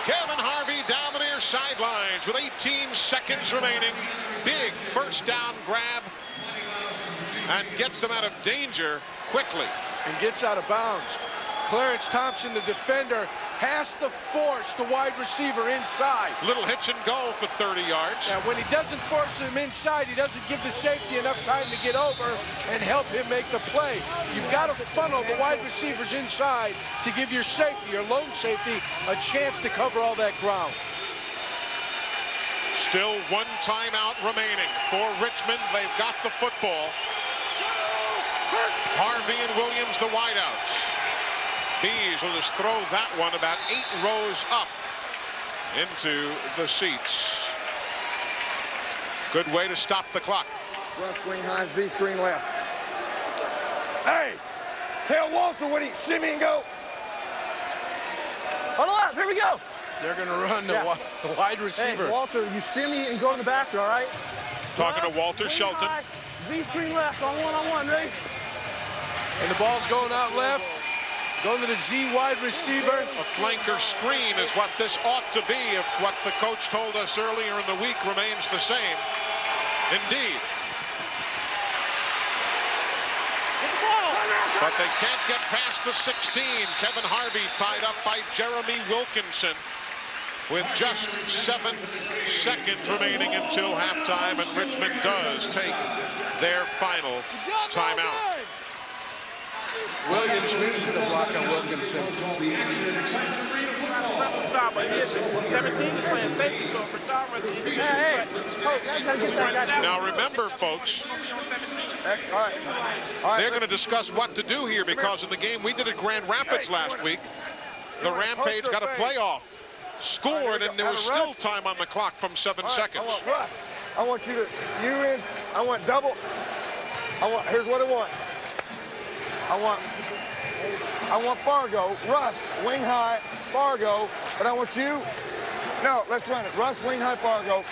Kevin Harvey down the near sidelines with 18 seconds remaining. Big first down grab. And gets them out of danger quickly. And gets out of bounds. Clarence Thompson, the defender, has to force the wide receiver inside. Little hitch and go for 30 yards. Now, when he doesn't force him inside, he doesn't give the safety enough time to get over and help him make the play. You've got to funnel the wide receivers inside to give your safety, your lone safety, a chance to cover all that ground. Still 1 timeout remaining for Richmond. They've got the football. Harvey and Williams, the wideouts. Bees will just throw that one about 8 rows up into the seats. Good way to stop the clock. Left screen high, Z screen left. Hey, tell Walter when he shimmy and go. Huddle up, here we go. They're going to run the wide receiver. Hey, Walter, you shimmy and go in the back, all right? Talking to Walter Shelton. High, Z screen left, on one, ready? And the ball's going out left. Going to the Z wide receiver. A flanker screen is what this ought to be if what the coach told us earlier in the week remains the same. Indeed. But they can't get past the 16. Kevin Harvey tied up by Jeremy Wilkinson with just 7 seconds remaining until halftime, and Richmond does take their final timeout. Williams misses the block on Wilkinson. Now remember, folks, they're going to discuss what to do here, because in the game we did at Grand Rapids last week, the Rampage got a playoff, scored, and there was still time on the clock from 7 seconds. I want you in. I want double. Here's what I want. I want Fargo, Russ, wing high, Fargo, but I want you. No, let's run it. Russ, wing high, Fargo.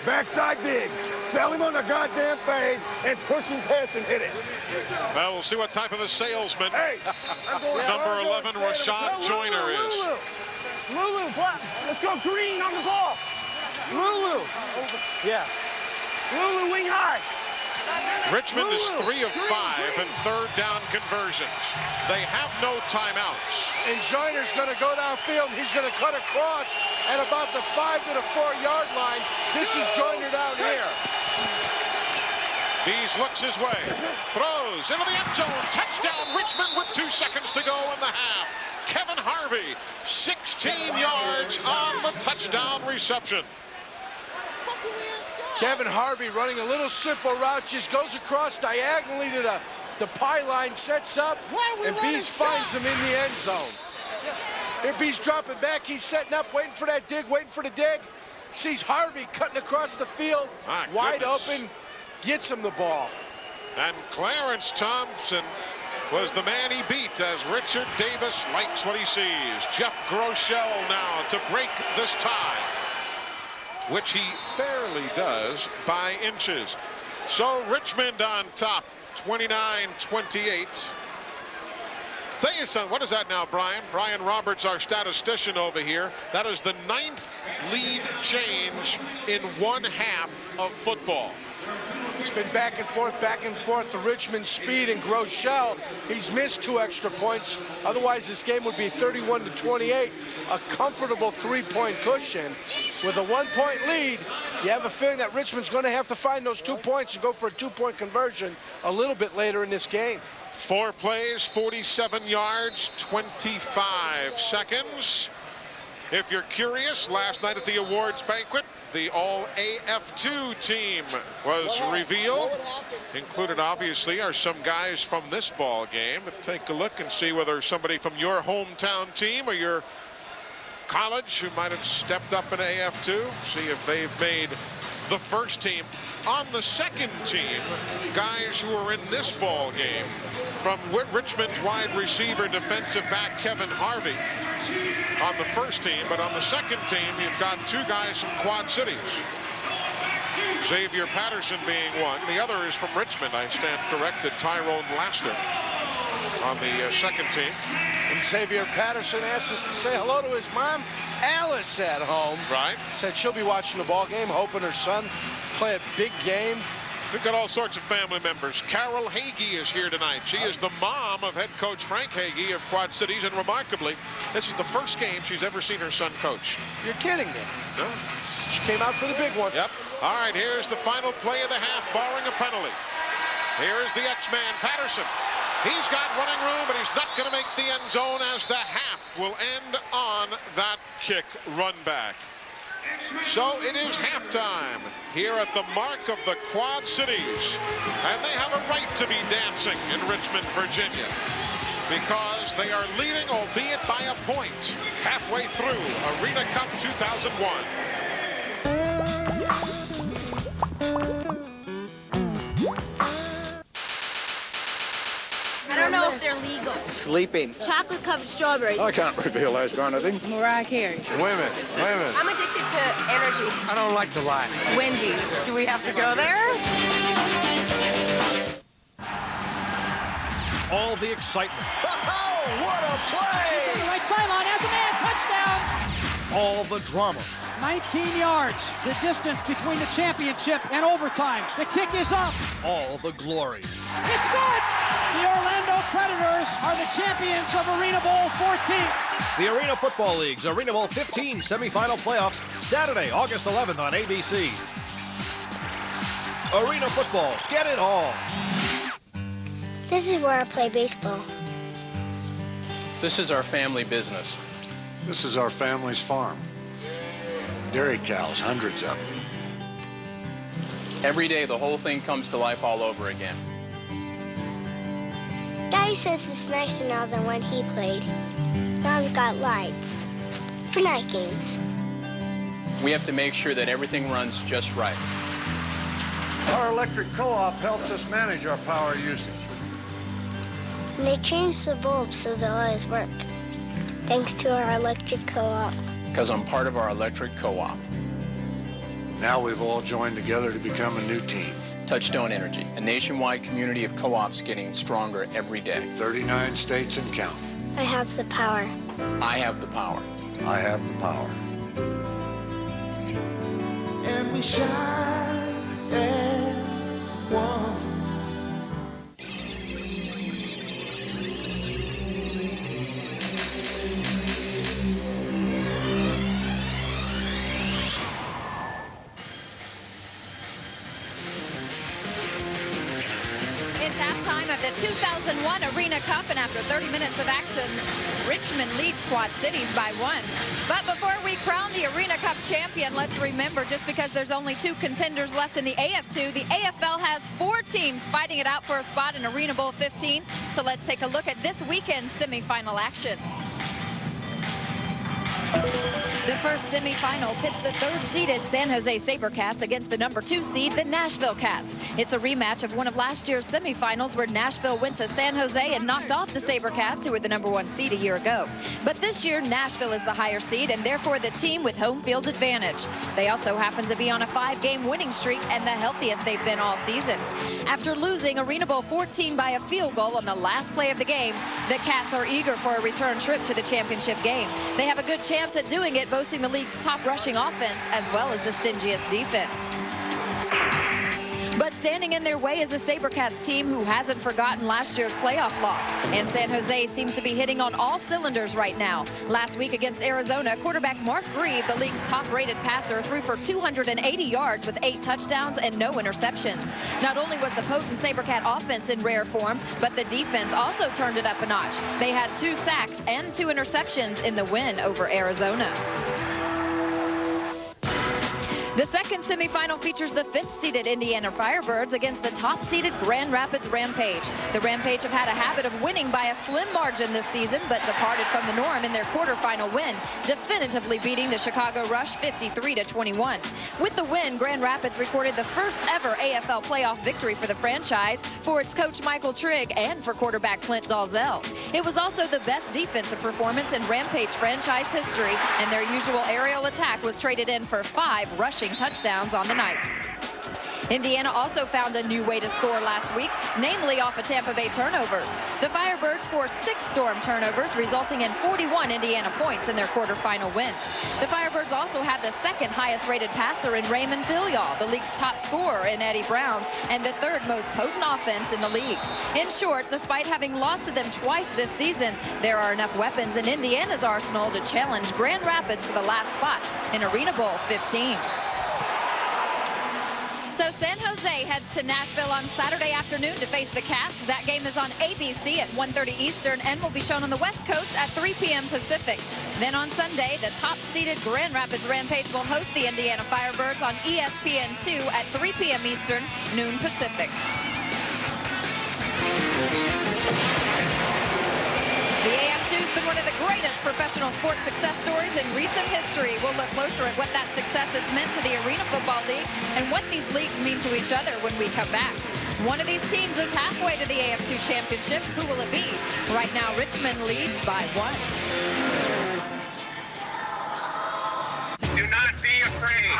Backside dig. Sell him on the goddamn fade and push him past and hit it. Well, we'll see what type of a salesman number 11, Rashad Joyner is. Lulu, let's go green on the ball. Lulu. Yeah. Lulu, wing high. Richmond is 3 of 5 in third down conversions. They have no timeouts. And Joyner's going to go downfield. He's going to cut across at about the 5 to the 4 yard line. This is Joyner down here. Bees looks his way, throws into the end zone. Touchdown, Richmond, with 2 seconds to go in the half. Kevin Harvey, 16 yards on the touchdown reception. Kevin Harvey running a little simple route, just goes across diagonally to the pylon, sets up, and Bees finds him in the end zone. Here Bees dropping back, he's setting up, waiting for that dig, waiting for the dig. Sees Harvey cutting across the field, wide open, gets him the ball. And Clarence Thompson was the man he beat, as Richard Davis likes what he sees. Jeff Groeschel now to break this tie, which he barely does by inches. So Richmond on top, 29-28. Tell you something, what is that now, Brian? Brian Roberts, our statistician over here. That is the 9th lead change in 1 half of football. It's been back and forth to Richmond speed and Groeschel. He's missed 2 extra points. Otherwise, this game would be 31-28. A comfortable 3-point cushion. With a 1-point lead, you have a feeling that Richmond's going to have to find those 2 points and go for a 2-point conversion a little bit later in this game. 4 plays, 47 yards, 25 seconds. If you're curious, last night at the awards banquet, the all AF2 team was revealed. Included, obviously, are some guys from this ball game. But take a look and see whether somebody from your hometown team or your college who might have stepped up in AF2, see if they've made the first team. On the second team, guys who are in this ball game, from Richmond's wide receiver, defensive back Kevin Harvey on the first team, but on the second team, you've got 2 guys from Quad Cities. Xavier Patterson being one. The other is from Richmond. I stand corrected, Tyrone Laster on the second team. And Xavier Patterson asked us to say hello to his mom, Alice, at home. Right. Said she'll be watching the ball game, hoping her son play a big game. We've got all sorts of family members. Carol Hagee is here tonight. She is the mom of head coach Frank Hagee of Quad Cities, and remarkably, this is the first game she's ever seen her son coach. You're kidding me. No. She came out for the big one. Yep. All right, here's the final play of the half, barring a penalty. Here is the X-Man, Patterson. He's got running room, but he's not going to make the end zone, as the half will end on that kick run back. So it is halftime here at the mark of the Quad Cities, and they have a right to be dancing in Richmond, Virginia, because they are leading, albeit by a point, halfway through ArenaCup 2001. I don't know if they're legal. Sleeping. Chocolate covered strawberries. I can't reveal those kind of things. Mariah Carey. Women. I'm addicted to energy. I don't like to lie. Wendy's. Do we have to go there? All the excitement. Oh, what a play! On the right sideline, has a man, touchdown! All the drama. 19 yards, the distance between the championship and overtime. The kick is up. All the glory. It's good! The Orlando Predators are the champions of Arena Bowl 14. The Arena Football League's Arena Bowl 15 semifinal playoffs, Saturday, August 11th on ABC. Arena Football, get it all. This is where I play baseball. This is our family business. This is our family's farm. Dairy cows, hundreds of them. Every day, the whole thing comes to life all over again. Daddy says it's nicer now than when he played. Now we've got lights for night games. We have to make sure that everything runs just right. Our electric co-op helps us manage our power usage. And they changed the bulbs so they'll always work. Thanks to our electric co-op. Because I'm part of our electric co-op. Now we've all joined together to become a new team. Touchstone Energy, a nationwide community of co-ops getting stronger every day. 39 states and counting. I have the power. I have the power. I have the power. And we shine as one. It's halftime of the 2001 ArenaCup, and after 30 minutes of action, Richmond leads Quad Cities by 1. But before we crown the ArenaCup champion, let's remember, just because there's only 2 contenders left in the AF2, the AFL has 4 teams fighting it out for a spot in Arena Bowl 15. So let's take a look at this weekend's semifinal action. The first semifinal pits the 3rd-seeded San Jose SaberCats against the number 2 seed, the Nashville Cats. It's a rematch of one of last year's semifinals where Nashville went to San Jose and knocked off the SaberCats, who were the number 1 seed a year ago. But this year, Nashville is the higher seed and therefore the team with home field advantage. They also happen to be on a 5-game winning streak and the healthiest they've been all season. After losing Arena Bowl 14 by a field goal on the last play of the game, the Cats are eager for a return trip to the championship game. They have a good chance at doing it, boasting the league's top rushing offense as well as the stingiest defense. But standing in their way is a SaberCats team who hasn't forgotten last year's playoff loss. And San Jose seems to be hitting on all cylinders right now. Last week against Arizona, quarterback Mark Grieve, the league's top-rated passer, threw for 280 yards with 8 touchdowns and no interceptions. Not only was the potent SaberCat offense in rare form, but the defense also turned it up a notch. They had 2 sacks and 2 interceptions in the win over Arizona. The second semifinal features the 5th-seeded Indiana Firebirds against the top-seeded Grand Rapids Rampage. The Rampage have had a habit of winning by a slim margin this season, but departed from the norm in their quarterfinal win, definitively beating the Chicago Rush 53-21. With the win, Grand Rapids recorded the first ever AFL playoff victory for the franchise, for its coach Michael Trigg and for quarterback Clint Dalzell. It was also the best defensive performance in Rampage franchise history, and their usual aerial attack was traded in for 5 rushing touchdowns on the night. Indiana also found a new way to score last week, namely off of Tampa Bay turnovers. The Firebirds forced 6 Storm turnovers, resulting in 41 Indiana points in their quarterfinal win. The Firebirds also had the 2nd highest-rated passer in Raymond Filial, the league's top scorer in Eddie Brown, and the 3rd most potent offense in the league. In short, despite having lost to them twice this season, there are enough weapons in Indiana's arsenal to challenge Grand Rapids for the last spot in Arena Bowl 15. So San Jose heads to Nashville on Saturday afternoon to face the Cats. That game is on ABC at 1:30 Eastern and will be shown on the West Coast at 3 p.m. Pacific. Then on Sunday, the top-seeded Grand Rapids Rampage will host the Indiana Firebirds on ESPN2 at 3 p.m. Eastern, noon Pacific. The AF2 has been one of the greatest professional sports success stories in recent history. We'll look closer at what that success has meant to the Arena Football League and what these leagues mean to each other when we come back. One of these teams is halfway to the AF2 championship. Who will it be? Right now, Richmond leads by 1. Do not be afraid.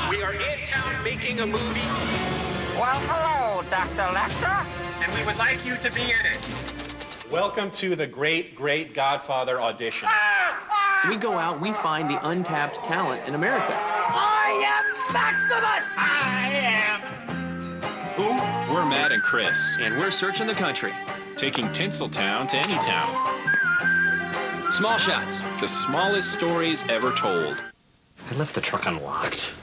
We are in town making a movie. Well, hello, Dr. Lecter. And we would like you to be in it. Welcome to the Great Great Godfather audition. We go out, we find the untapped talent in America. I am Maximus! I am. Who? We're Matt and Chris, and we're searching the country, taking Tinseltown to any town. Small shots, the smallest stories ever told. I left the truck unlocked.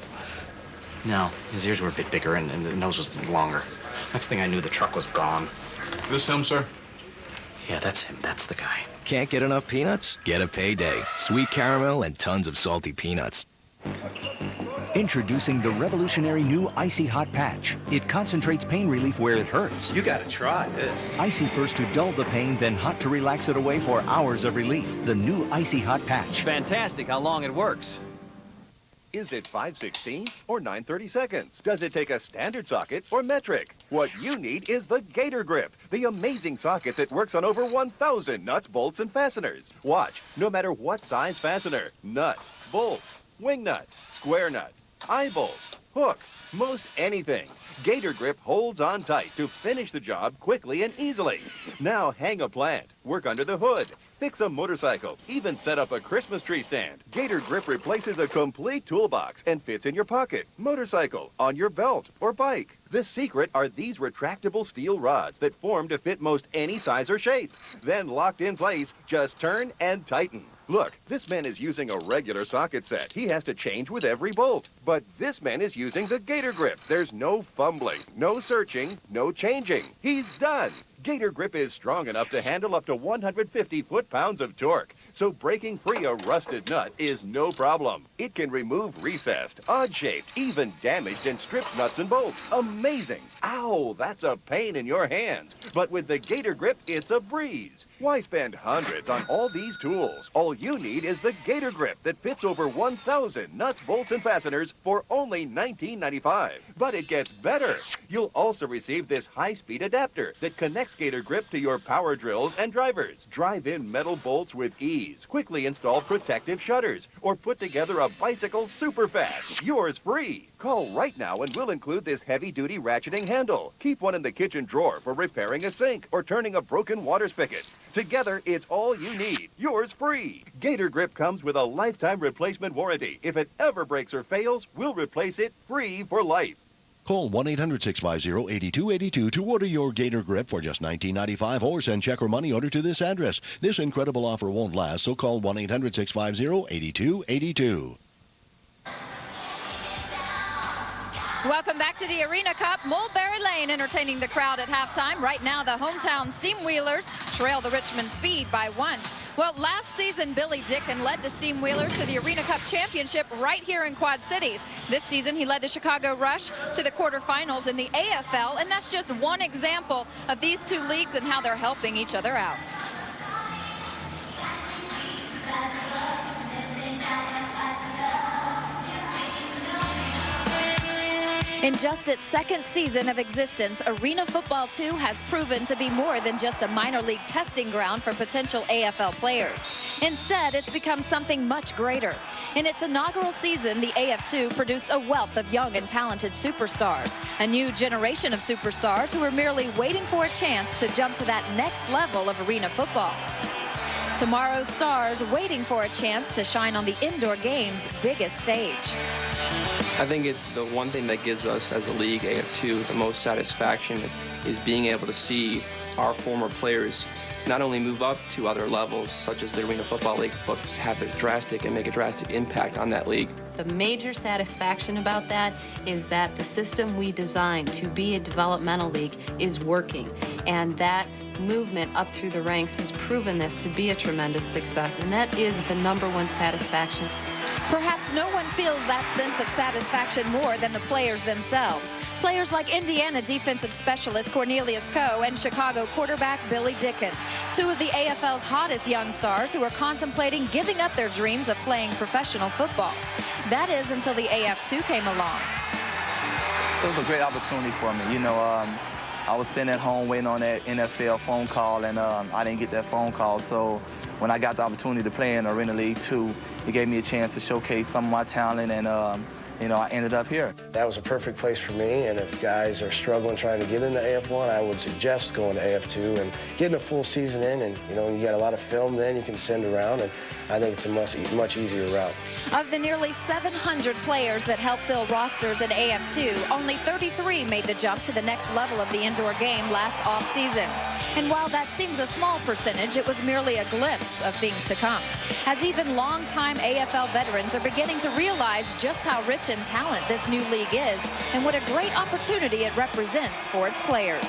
No, his ears were a bit bigger and the nose was longer. Next thing I knew, the truck was gone. This him, sir? Yeah, that's him. That's the guy. Can't get enough peanuts? Get a Payday. Sweet caramel and tons of salty peanuts. Introducing the revolutionary new Icy Hot Patch. It concentrates pain relief where it hurts. You gotta try this. Icy first to dull the pain, then hot to relax it away for hours of relief. The new Icy Hot Patch. Fantastic how long it works. Is it 5/16 or 9/32? Does it take a standard socket or metric? What you need is the Gator Grip, the amazing socket that works on over 1,000 nuts, bolts, and fasteners. Watch, no matter what size fastener, nut, bolt, wing nut, square nut, eye bolt, hook, most anything. Gator Grip holds on tight to finish the job quickly and easily. Now hang a plant, work under the hood, fix a motorcycle, even set up a Christmas tree stand. Gator Grip replaces a complete toolbox and fits in your pocket, motorcycle, on your belt, or bike. The secret are these retractable steel rods that form to fit most any size or shape. Then locked in place, just turn and tighten. Look, this man is using a regular socket set. He has to change with every bolt. But this man is using the Gator Grip. There's no fumbling, no searching, no changing. He's done. Gator Grip is strong enough to handle up to 150 foot-pounds of torque, so breaking free a rusted nut is no problem. It can remove recessed, odd-shaped, even damaged and stripped nuts and bolts. Amazing! Ow, that's a pain in your hands. But with the Gator Grip, it's a breeze. Why spend hundreds on all these tools? All you need is the Gator Grip that fits over 1,000 nuts, bolts, and fasteners for only $19.95. But it gets better. You'll also receive this high-speed adapter that connects Gator Grip to your power drills and drivers. Drive in metal bolts with ease. Quickly install protective shutters or put together a bicycle super fast. Yours free. Call right now and we'll include this heavy-duty ratcheting handle. Keep one in the kitchen drawer for repairing a sink or turning a broken water spigot. Together, it's all you need. Yours free. Gator Grip comes with a lifetime replacement warranty. If it ever breaks or fails, we'll replace it free for life. Call 1-800-650-8282 to order your Gator Grip for just $19.95 or send check or money order to this address. This incredible offer won't last, so call 1-800-650-8282. Welcome back to the ArenaCup. Mulberry Lane entertaining the crowd at halftime. Right now, the hometown Steamwheelers trail the Richmond Speed by 1. Well, last season, Billy Dicken led the Steamwheelers to the ArenaCup championship right here in Quad Cities. This season, he led the Chicago Rush to the quarterfinals in the AFL, and that's just one example of these two leagues and how they're helping each other out. In just its second season of existence, Arena Football 2 has proven to be more than just a minor league testing ground for potential AFL players. Instead, it's become something much greater. In its inaugural season, the AF2 produced a wealth of young and talented superstars, a new generation of superstars who are merely waiting for a chance to jump to that next level of arena football. Tomorrow's stars waiting for a chance to shine on the indoor game's biggest stage. I think the one thing that gives us as a league, AF2, the most satisfaction is being able to see our former players not only move up to other levels, such as the Arena Football League, but have a drastic and make a drastic impact on that league. The major satisfaction about that is that the system we designed to be a developmental league is working, and that movement up through the ranks has proven this to be a tremendous success, and that is the #1 satisfaction. Perhaps no one feels that sense of satisfaction more than the players themselves. Players like Indiana defensive specialist Cornelius Coe and Chicago quarterback Billy Dicken, two of the AFL's hottest young stars who are contemplating giving up their dreams of playing professional football. That is until the AF2 came along. It was a great opportunity for me. You know, I was sitting at home waiting on that NFL phone call, and I didn't get that phone call. So when I got the opportunity to play in Arena League 2, it gave me a chance to showcase some of my talent and you know, I ended up here. That was a perfect place for me, and if guys are struggling trying to get into AF1, I would suggest going to AF2 and getting a full season in, and you know, you got a lot of film then you can send around, and I think it's a much easier route. Of the nearly 700 players that help fill rosters in AF2, only 33 made the jump to the next level of the indoor game last offseason. And while that seems a small percentage, it was merely a glimpse of things to come, as even longtime AFL veterans are beginning to realize just how rich in talent this new league is and what a great opportunity it represents for its players.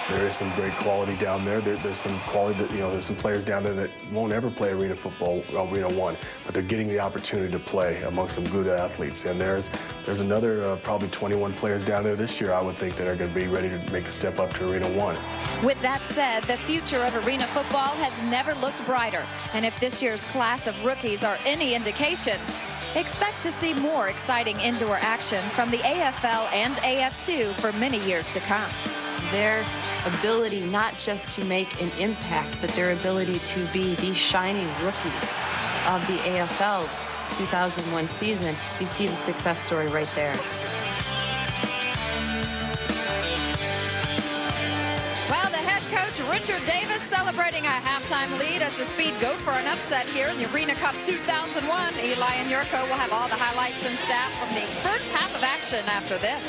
There is some great quality down there. There's some quality that, you know, there's some players down there that won't ever play arena football, Arena 1, but they're getting the opportunity to play among some good athletes. And there's another probably 21 players down there this year, I would think, that are going to be ready to make the step up to Arena 1. With that said, the future of arena football has never looked brighter. And if this year's class of rookies are any indication, expect to see more exciting indoor action from the AFL and AF2 for many years to come. Their ability not just to make an impact, but their ability to be the shining rookies of the AFL's 2001 season. You see the success story right there. Well, the head coach, Richard Davis, celebrating a halftime lead as the Speed go for an upset here in the ArenaCup 2001. Eli and Yurko will have all the highlights and stats from the first half of action after this.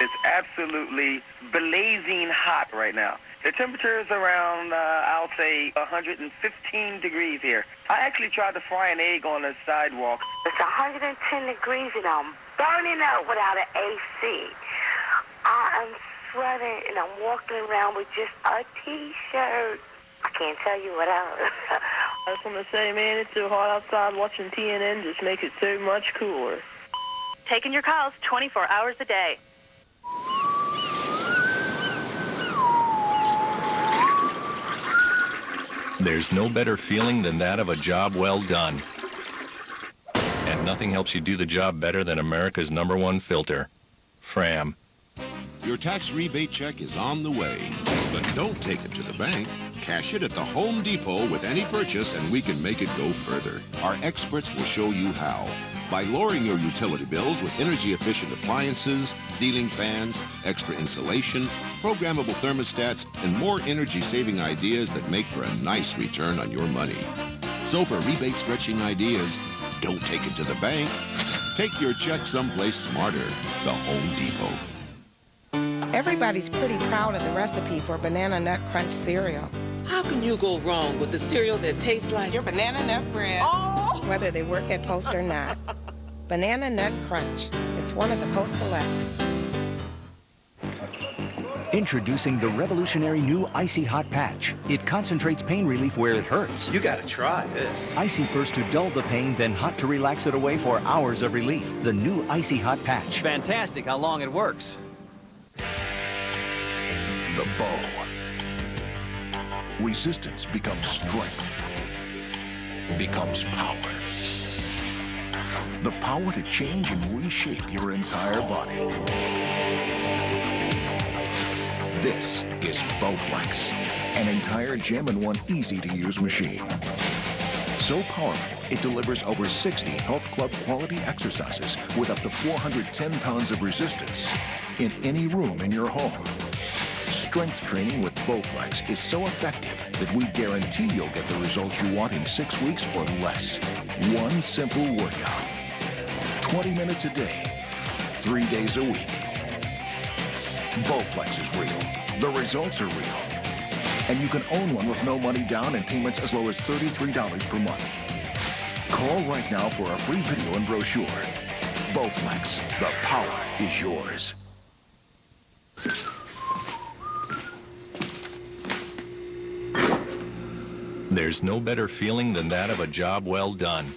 It's absolutely blazing hot right now. The temperature is around, I'll say, 115 degrees here. I actually tried to fry an egg on the sidewalk. It's 110 degrees and I'm burning up without an AC. I am sweating and I'm walking around with just a T-shirt. I can't tell you what else. I just want to say, man, it's so hot outside. Watching TNN just makes it so much cooler. Taking your calls 24 hours a day. There's no better feeling than that of a job well done. And nothing helps you do the job better than America's #1 filter, Fram. Your tax rebate check is on the way, but don't take it to the bank. Cash it at the Home Depot with any purchase and we can make it go further. Our experts will show you how. By lowering your utility bills with energy-efficient appliances, ceiling fans, extra insulation, programmable thermostats, and more energy-saving ideas that make for a nice return on your money. So for rebate-stretching ideas, don't take it to the bank. Take your check someplace smarter. The Home Depot. Everybody's pretty proud of the recipe for Banana Nut Crunch cereal. How can you go wrong with a cereal that tastes like your banana nut bread? Oh! Whether they work at Post or not. Banana Nut Crunch. It's one of the Post Selects. Introducing the revolutionary new Icy Hot Patch. It concentrates pain relief where it hurts. You gotta try this. Icy first to dull the pain, then hot to relax it away for hours of relief. The new Icy Hot Patch. Fantastic how long it works. The bow. Resistance becomes strength. Becomes power. The power to change and reshape your entire body. This is Bowflex, an entire gem-in-one easy-to-use machine. So powerful, it delivers over 60 health club quality exercises with up to 410 pounds of resistance in any room in your home. Strength training with Bowflex is so effective that we guarantee you'll get the results you want in 6 weeks or less. One simple workout. 20 minutes a day, 3 days a week. Bowflex is real. The results are real. And you can own one with no money down and payments as low as $33 per month. Call right now for a free video and brochure. Bowflex, the power is yours. There's no better feeling than that of a job well done.